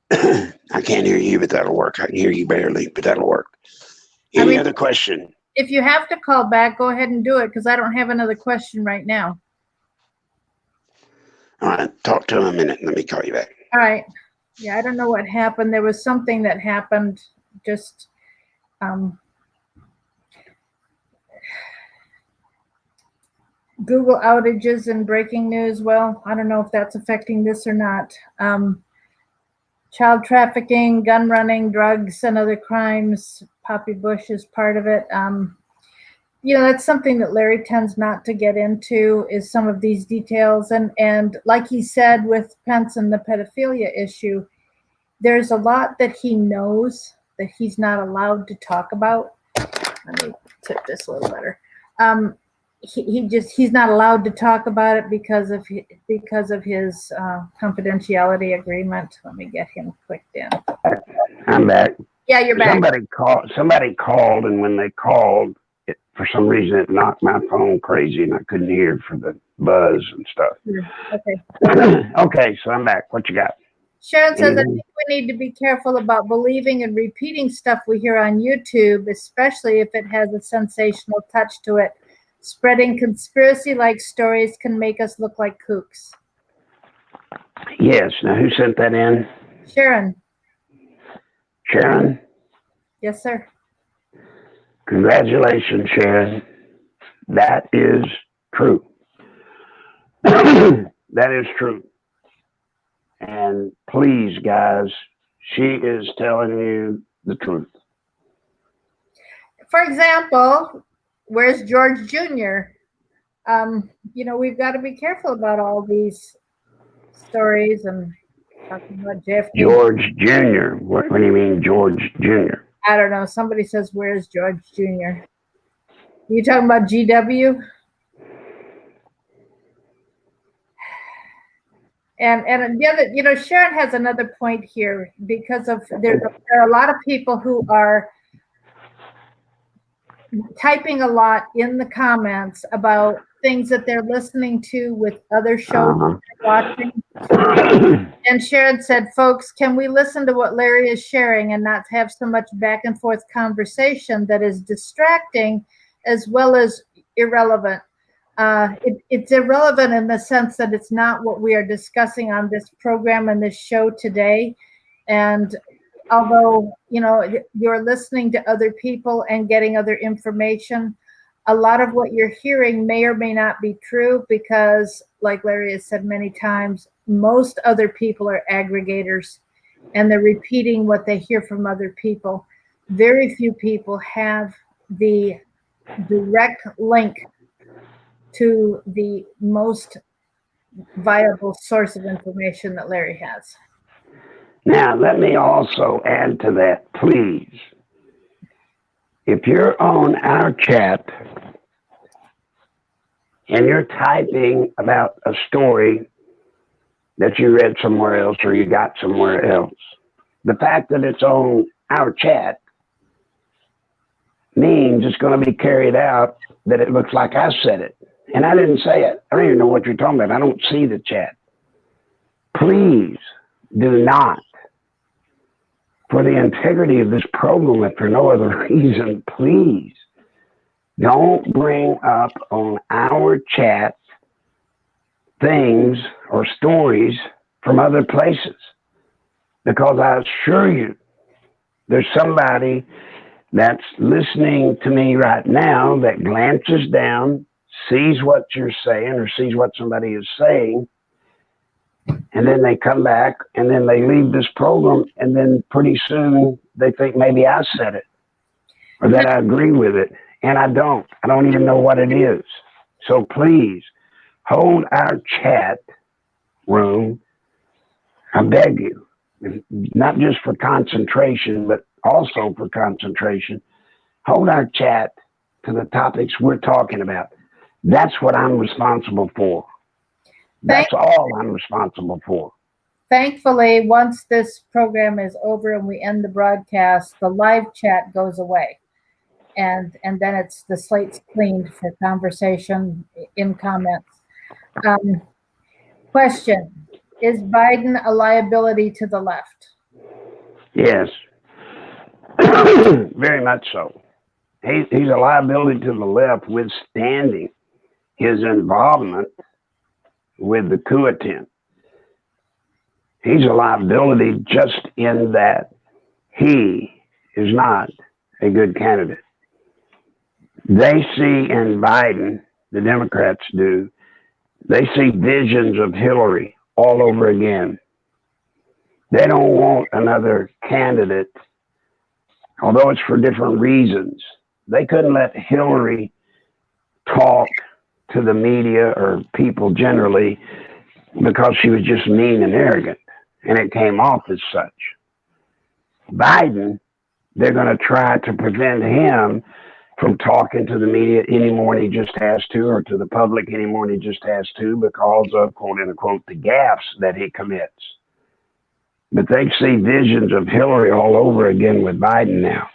I can't hear you, but that'll work. I can hear you barely, but that'll work. Any other question? If you have to call back, go ahead and do it, because I don't have another question right now. All right. Talk to him a minute. Let me call you back. All right. Yeah, I don't know what happened. There was something that happened. Just Google outages and breaking news. Well, I don't know if that's affecting this or not. Child trafficking, gun running, drugs, and other crimes. Poppy Bush is part of it. That's something that Larry tends not to get into, is some of these details. And like he said with Pence and the pedophilia issue, there's a lot that he knows that he's not allowed to talk about. Let me tip this a little better. he's not allowed to talk about it because of his confidentiality agreement. Let me get him clicked in. I'm back. Yeah, you're back. Somebody called, and when they called, for some reason it knocked my phone crazy, and I couldn't hear for the buzz and stuff. Okay. Okay, so I'm back. What you got? Sharon says, I think we need to be careful about believing and repeating stuff we hear on YouTube, especially if it has a sensational touch to it. Spreading conspiracy-like stories can make us look like kooks. Yes. Now, who sent that in? Sharon. Sharon? Yes, sir. Congratulations, Sharon. That is true. That is true. And please, guys, she is telling you the truth. For example, where's George Jr.? We've got to be careful about all these stories and talking about JFK. George Jr. What do you mean, George Jr.? I don't know. Somebody says, where's George Jr.? You talking about GW? And the other, Sharon has another point here because of there are a lot of people who are typing a lot in the comments about things that they're listening to with other shows they're watching. And Sharon said, folks, can we listen to what Larry is sharing and not have so much back and forth conversation that is distracting as well as irrelevant? It's irrelevant in the sense that it's not what we are discussing on this program and this show today. And although, you're listening to other people and getting other information, a lot of what you're hearing may or may not be true because, like Larry has said many times, most other people are aggregators and they're repeating what they hear from other people. Very few people have the direct link to the most viable source of information that Larry has. Now, let me also add to that, please. If you're on our chat and you're typing about a story that you read somewhere else or you got somewhere else, the fact that it's on our chat means it's going to be carried out that it looks like I said it. And I didn't say it. I don't even know what you're talking about. I don't see the chat. Please do not, for the integrity of this program, if for no other reason, please don't bring up on our chat things or stories from other places. Because I assure you, there's somebody that's listening to me right now that glances down, sees what you're saying or sees what somebody is saying, and then they come back and then they leave this program and then pretty soon they think maybe I said it or that I agree with it. And I don't. I don't even know what it is. So please hold our chat room. I beg you, not just for concentration, but also for concentration. Hold our chat to the topics we're talking about. That's what I'm responsible for. That's all I'm responsible for. Thankfully, once this program is over and we end the broadcast, the live chat goes away. And then it's the slate's cleaned for conversation in comments. Question, is Biden a liability to the left? Yes, very much so. He's a liability to the left, withstanding his involvement with the coup attempt. He's a liability just in that he is not a good candidate. They see in Biden, the Democrats do, they see visions of Hillary all over again. They don't want another candidate, although it's for different reasons. They couldn't let Hillary talk to the media or people generally because she was just mean and arrogant, and it came off as such. Biden, they're going to try to prevent him from talking to the media any more than he just has to, or to the public any more than he just has to, because of, quote unquote, the gaffes that he commits. But they see visions of Hillary all over again with Biden now.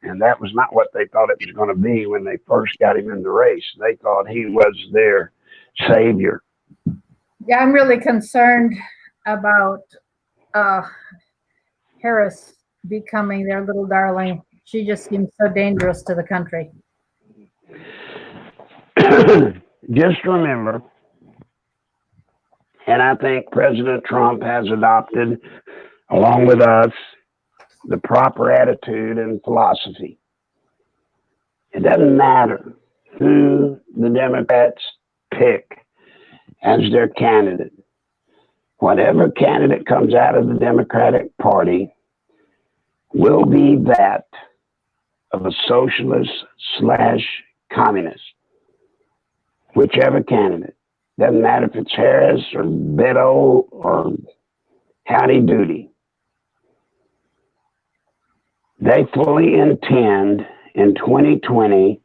And that was not what they thought it was going to be when they first got him in the race. They thought he was their savior. Yeah, I'm really concerned about Harris becoming their little darling. She just seems so dangerous to the country. Just remember, and I think President Trump has adopted, along with us, the proper attitude and philosophy. It doesn't matter who the Democrats pick as their candidate. Whatever candidate comes out of the Democratic Party will be that of a socialist / communist. Whichever candidate. Doesn't matter if it's Harris or Beto or Howdy Doody. They fully intend in 2020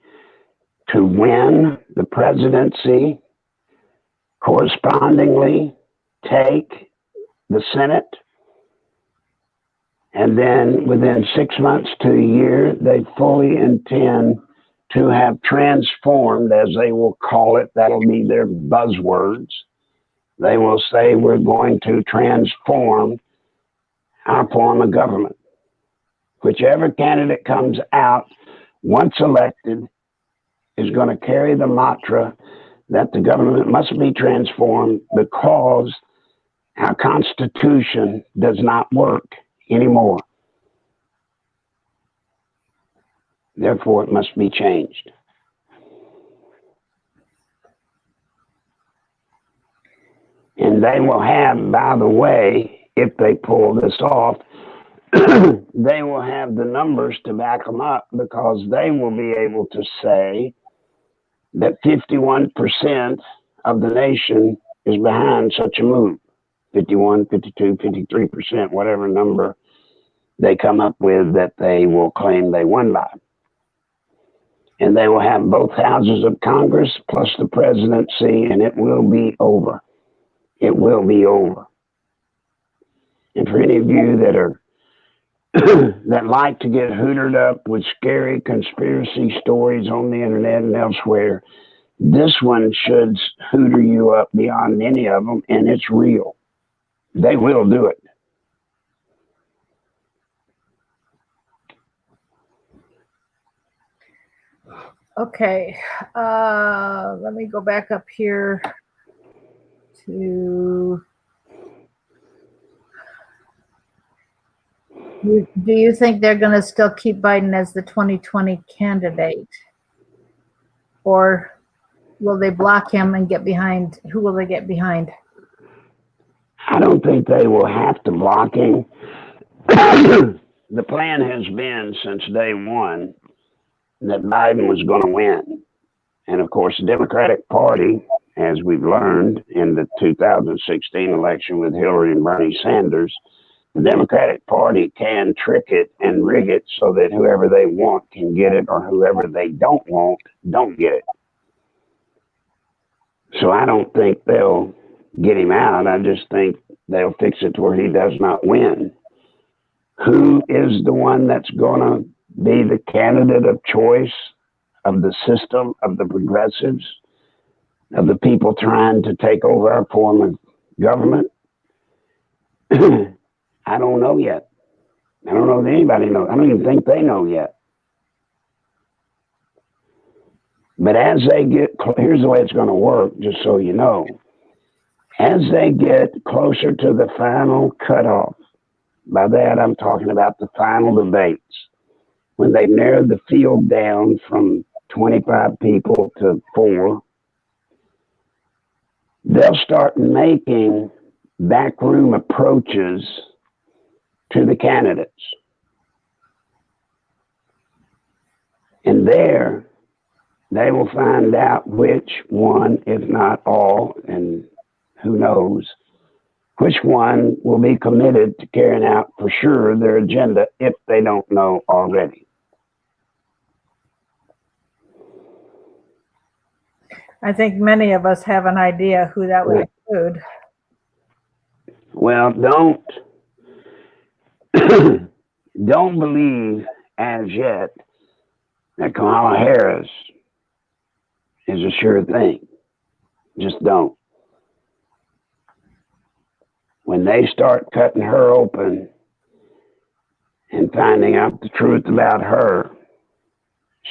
to win the presidency, correspondingly take the Senate, and then within 6 months to a year, they fully intend to have transformed, as they will call it, that'll be their buzzwords. They will say we're going to transform our form of government. Whichever candidate comes out, once elected, is going to carry the mantra that the government must be transformed because our Constitution does not work anymore. Therefore, it must be changed. And they will have, by the way, if they pull this off, they will have the numbers to back them up, because they will be able to say that 51% of the nation is behind such a move. 51, 52, 53%, whatever number they come up with that they will claim they won by. And they will have both houses of Congress plus the presidency, and it will be over. It will be over. And for any of you that are that like to get hootered up with scary conspiracy stories on the internet and elsewhere, this one should hooter you up beyond any of them, and it's real. They will do it. Okay, let me go back up here to. Do you think they're going to still keep Biden as the 2020 candidate? Or will they block him and get behind? Who will they get behind? I don't think they will have to block him. The plan has been since day one that Biden was going to win. And of course, the Democratic Party, as we've learned in the 2016 election with Hillary and Bernie Sanders, the Democratic Party can trick it and rig it so that whoever they want can get it, or whoever they don't want don't get it. So I don't think they'll get him out. I just think they'll fix it to where he does not win. Who is the one that's going to be the candidate of choice of the system, of the progressives, of the people trying to take over our form of government? I don't know yet. I don't know if anybody knows. I don't even think they know yet. But as they get, here's the way it's going to work, just so you know. As they get closer to the final cutoff, by that I'm talking about the final debates, when they narrowed the field down from 25 people to 4, they'll start making backroom approaches to the candidates. And there, they will find out which one, if not all, and who knows, which one will be committed to carrying out for sure their agenda if they don't know already. I think many of us have an idea who that would include. Well, don't believe as yet that Kamala Harris is a sure thing. Just don't. When they start cutting her open and finding out the truth about her,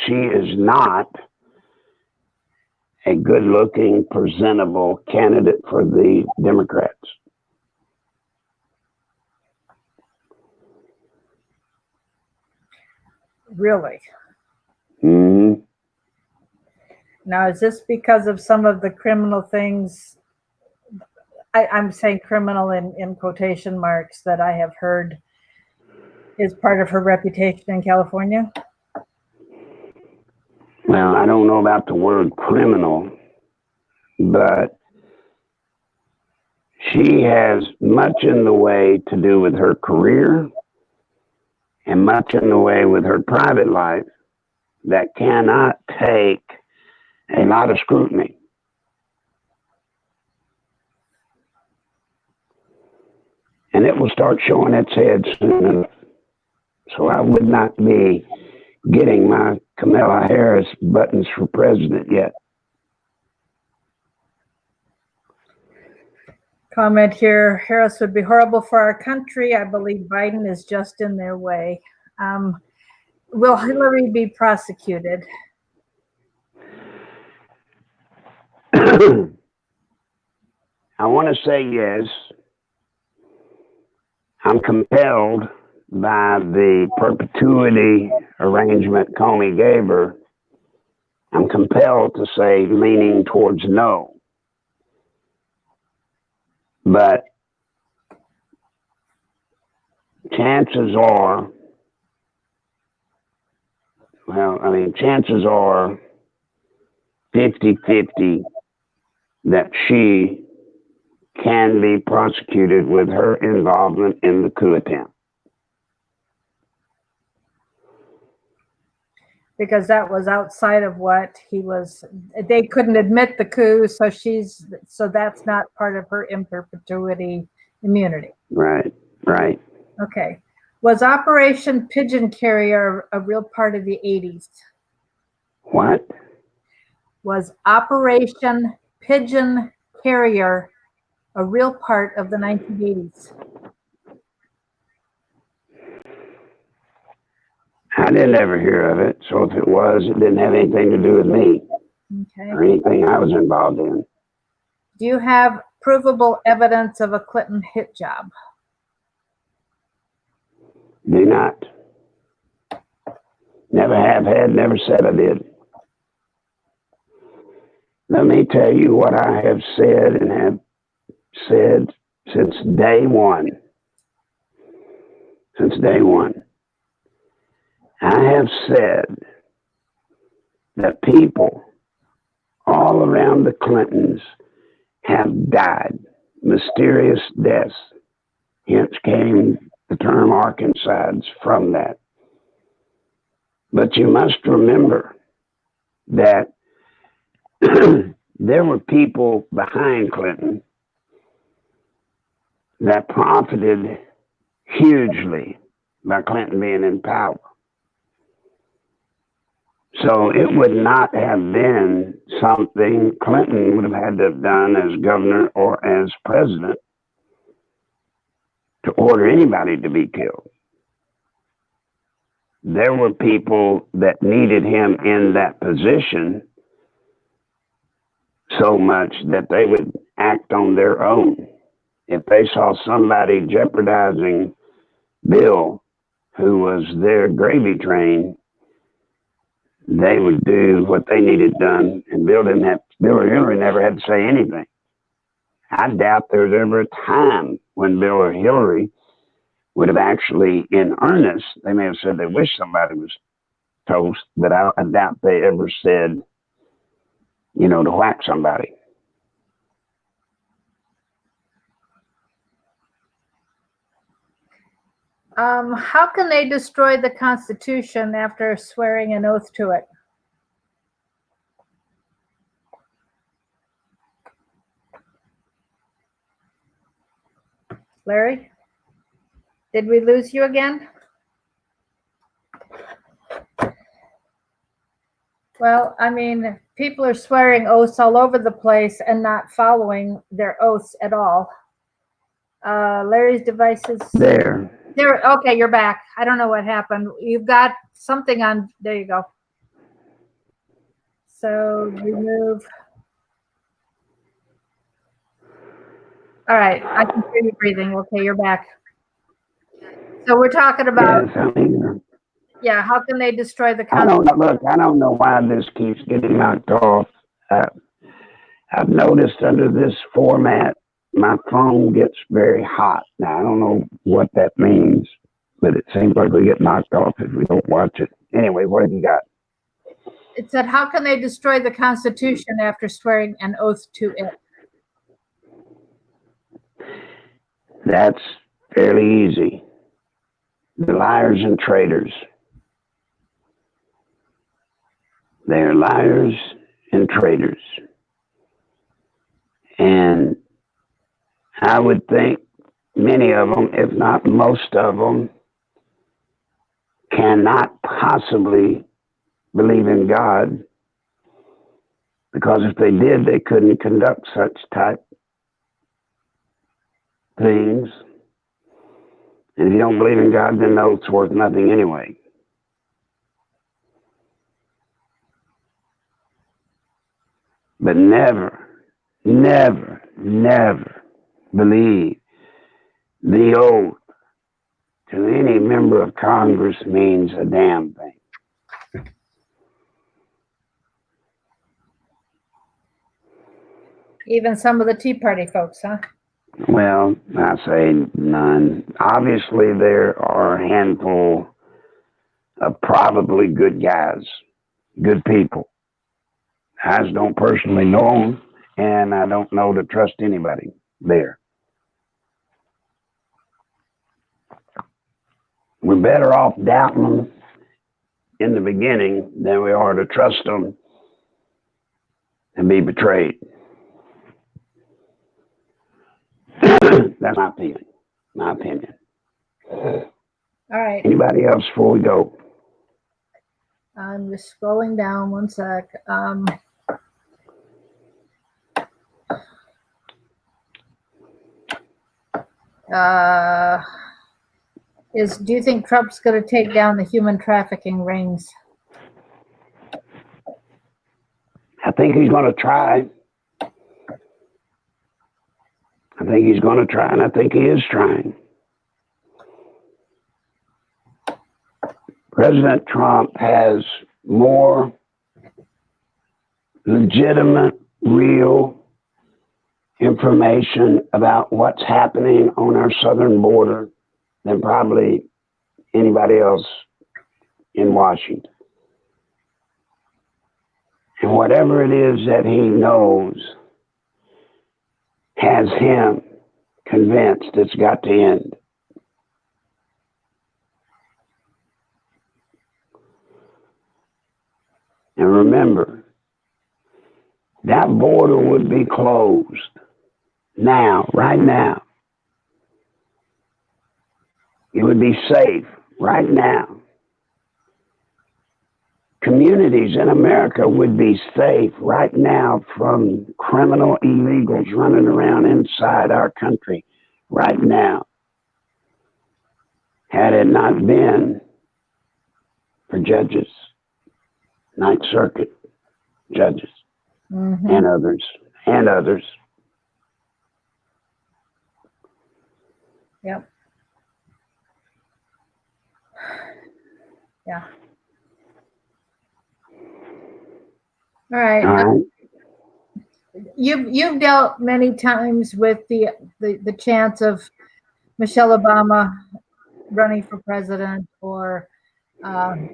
she is not a good-looking, presentable candidate for the Democrats. Really? Mm-hmm. Now, is this because of some of the criminal things? I'm saying criminal in quotation marks that I have heard is part of her reputation in California? Well, I don't know about the word criminal, but she has much in the way to do with her career and much in the way with her private life that cannot take a lot of scrutiny. And it will start showing its head soon enough. So I would not be getting my Kamala Harris buttons for president yet. Comment here, Harris would be horrible for our country. I believe Biden is just in their way. Will Hillary be prosecuted? I want to say yes. I'm compelled by the perpetuity arrangement Comey gave her. I'm compelled to say leaning towards no. But chances are, chances are 50-50 that she can be prosecuted with her involvement in the coup attempt. Because that was outside of what he was, they couldn't admit the coup, so that's not part of her in perpetuity immunity. Right. Okay. Was Operation Pigeon Carrier a real part of the 80s? What? Was Operation Pigeon Carrier a real part of the 1980s? I didn't ever hear of it, so if it was, it didn't have anything to do with me or anything I was involved in. Do you have provable evidence of a Clinton hit job? Do not. Never have had, never said I did. Let me tell you what I have said and have said since day one. Since day one. I have said that people all around the Clintons have died mysterious deaths. Hence came the term Arkancides from that. But you must remember that there were people behind Clinton that profited hugely by Clinton being in power. So it would not have been something Clinton would have had to have done as governor or as president to order anybody to be killed. There were people that needed him in that position so much that they would act on their own. If they saw somebody jeopardizing Bill, who was their gravy train, they would do what they needed done, and Bill or Hillary never had to say anything. I doubt there's ever a time when Bill or Hillary would have actually, in earnest, they may have said they wish somebody was toast, but I doubt they ever said, to whack somebody. How can they destroy the Constitution after swearing an oath to it? Larry, did we lose you again? Well, I mean, people are swearing oaths all over the place and not following their oaths at all. Larry's devices. There. Okay, you're back. I don't know what happened. You've got something on. There you go. So remove. All right, I can hear you breathing. Okay, you're back. So we're talking about. Yes, I'm here. Yeah, how can they destroy the I don't know. Look, I don't know why this keeps getting knocked off. I've noticed under this format, my phone gets very hot. Now, I don't know what that means, but it seems like we get knocked off if we don't watch it. Anyway, what have you got? It said, how can they destroy the Constitution after swearing an oath to it? That's fairly easy. The liars and traitors. They are liars and traitors. And I would think many of them, if not most of them, cannot possibly believe in God, because if they did, they couldn't conduct such type things. And if you don't believe in God, then the oath's worth nothing anyway. But never, never, never believe the oath to any member of Congress means a damn thing. Even some of the Tea Party folks, huh? Well, I say none. Obviously, there are a handful of probably good guys, good people. I just don't personally know them, and I don't know to trust anybody there. We're better off doubting them in the beginning than we are to trust them and be betrayed. That's my feeling, my opinion. All right. Anybody else before we go? I'm just scrolling down 1 sec. Do you think Trump's going to take down the human trafficking rings? I think he's going to try. I think he's going to try, and I think he is trying. President Trump has more legitimate, real information about what's happening on our southern border than probably anybody else in Washington. And whatever it is that he knows has him convinced it's got to end. And remember, that border would be closed now, right now. It would be safe right now. Communities in America would be safe right now from criminal illegals running around inside our country right now, had it not been for judges, Ninth Circuit judges, and others. Yep. Yeah. All right. You've dealt many times with the chance of Michelle Obama running for president, or Barack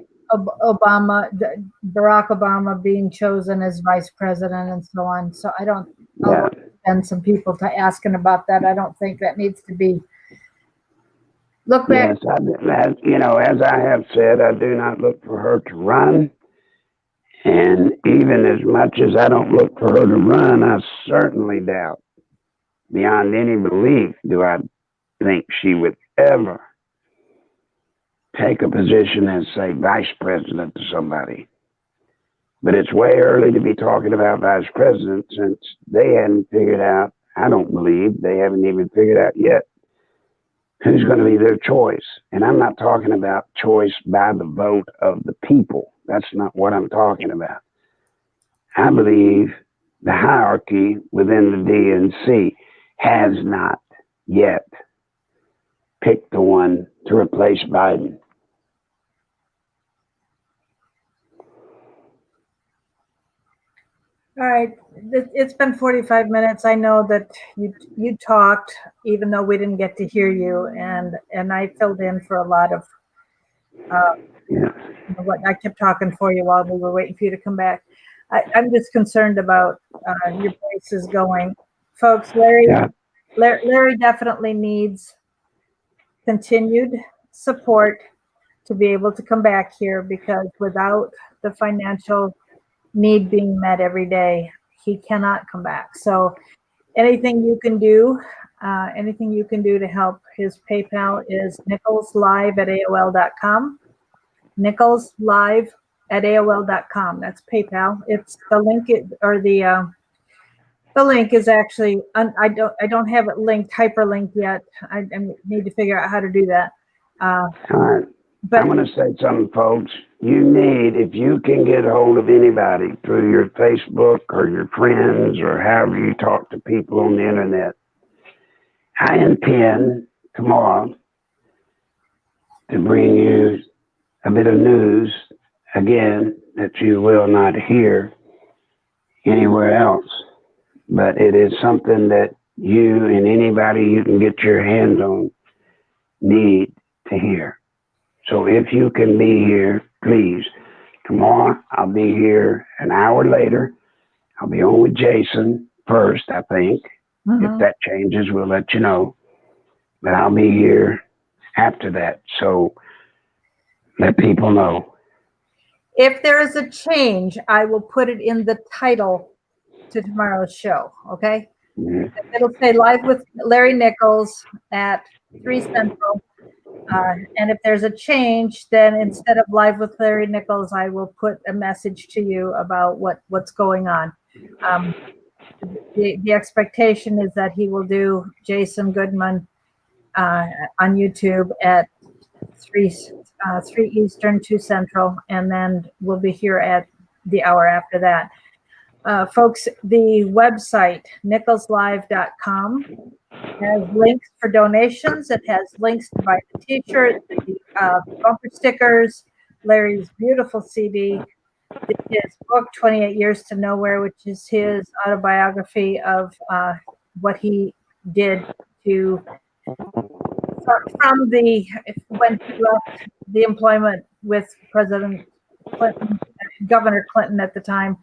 Obama being chosen as vice president, and so on. So I'll send some people to asking about that. I don't think that needs to be looked back. Yes, as I have said, I do not look for her to run. And even as much as I don't look for her to run, I certainly doubt, beyond any belief, do I think she would ever take a position as, say, vice president to somebody. But it's way early to be talking about vice president since they hadn't figured out, I don't believe, they haven't even figured out yet who's going to be their choice. And I'm not talking about choice by the vote of the people. That's not what I'm talking about. I believe the hierarchy within the DNC has not yet picked the one to replace Biden. All right, it's been 45 minutes. I know that you talked, even though we didn't get to hear you, and I filled in for a lot of what I kept talking for you while we were waiting for you to come back. I'm just concerned about your voice is going, folks. Larry definitely needs continued support to be able to come back here, because without the financial need being met every day, he cannot come back. So anything you can do to help. His PayPal is nicholslive@aol.com. nicholslive@aol.com. That's PayPal. It's the link, the link is actually, I don't have it linked, hyperlinked yet. I need to figure out how to do that. All right. But I'm going to say something, folks. If you can get a hold of anybody through your Facebook or your friends or however you talk to people on the internet, I intend tomorrow to bring you a bit of news, again, that you will not hear anywhere else. But it is something that you and anybody you can get your hands on need to hear. So if you can be here, please. Tomorrow, I'll be here an hour later. I'll be on with Jason first, I think. If that changes, we'll let you know. But I'll be here after that. So let people know. if there is a change, I will put it in the title to tomorrow's show, okay? Mhm. It'll say Live with Larry Nichols at 3 Central. And if there's a change, then instead of Live with Larry Nichols, I will put a message to you about what's going on. The expectation is that he will do Jason Goodman on YouTube at 3 Eastern, 2 Central, and then we'll be here at the hour after that. Folks, the website, nicholslive.com, has links for donations. It has links to buy the t-shirt, the bumper stickers, Larry's beautiful CD, his book, 28 Years to Nowhere, which is his autobiography of what he did to when he left the employment with President Clinton, Governor Clinton at the time,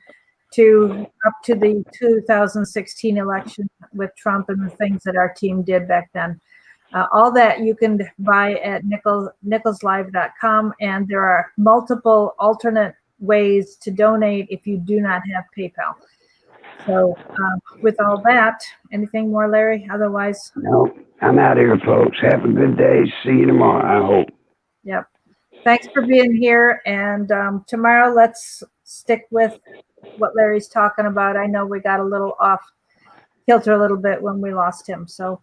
to up to the 2016 election with Trump and the things that our team did back then. All that you can buy at nicholslive.com, and there are multiple alternate ways to donate if you do not have PayPal. So with all that, anything more, Larry? Otherwise, No, I'm out here, folks. Have a good day. See you tomorrow, I hope. yep. Thanks for being here. And tomorrow, let's stick with what Larry's talking about. I know we got a little off kilter a little bit when we lost him. So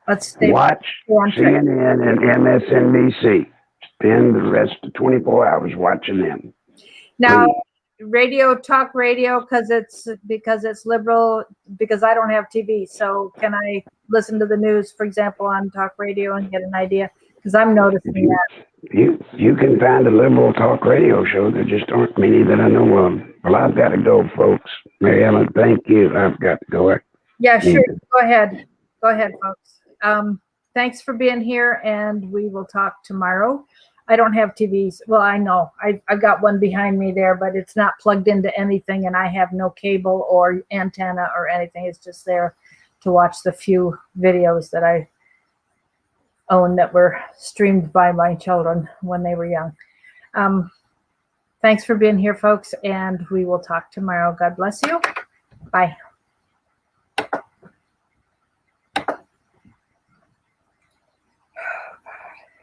let's watch CNN and MSNBC. Spend the rest of 24 hours watching them. Now, talk radio, because it's liberal, because I don't have TV. So can I listen to the news, for example, on talk radio and get an idea? Because I'm noticing that. You can find a liberal talk radio show. There just aren't many that I know of. Well, I've got to go, folks. Mary Ellen, thank you. I've got to go. Yeah, sure. Go ahead. Go ahead, folks. Thanks for being here, and we will talk tomorrow. I don't have TVs. Well, I know. I've got one behind me there, but it's not plugged into anything, and I have no cable or antenna or anything. It's just there to watch the few videos that I own that were streamed by my children when they were young. Thanks for being here, folks, and we will talk tomorrow. God bless you. Bye.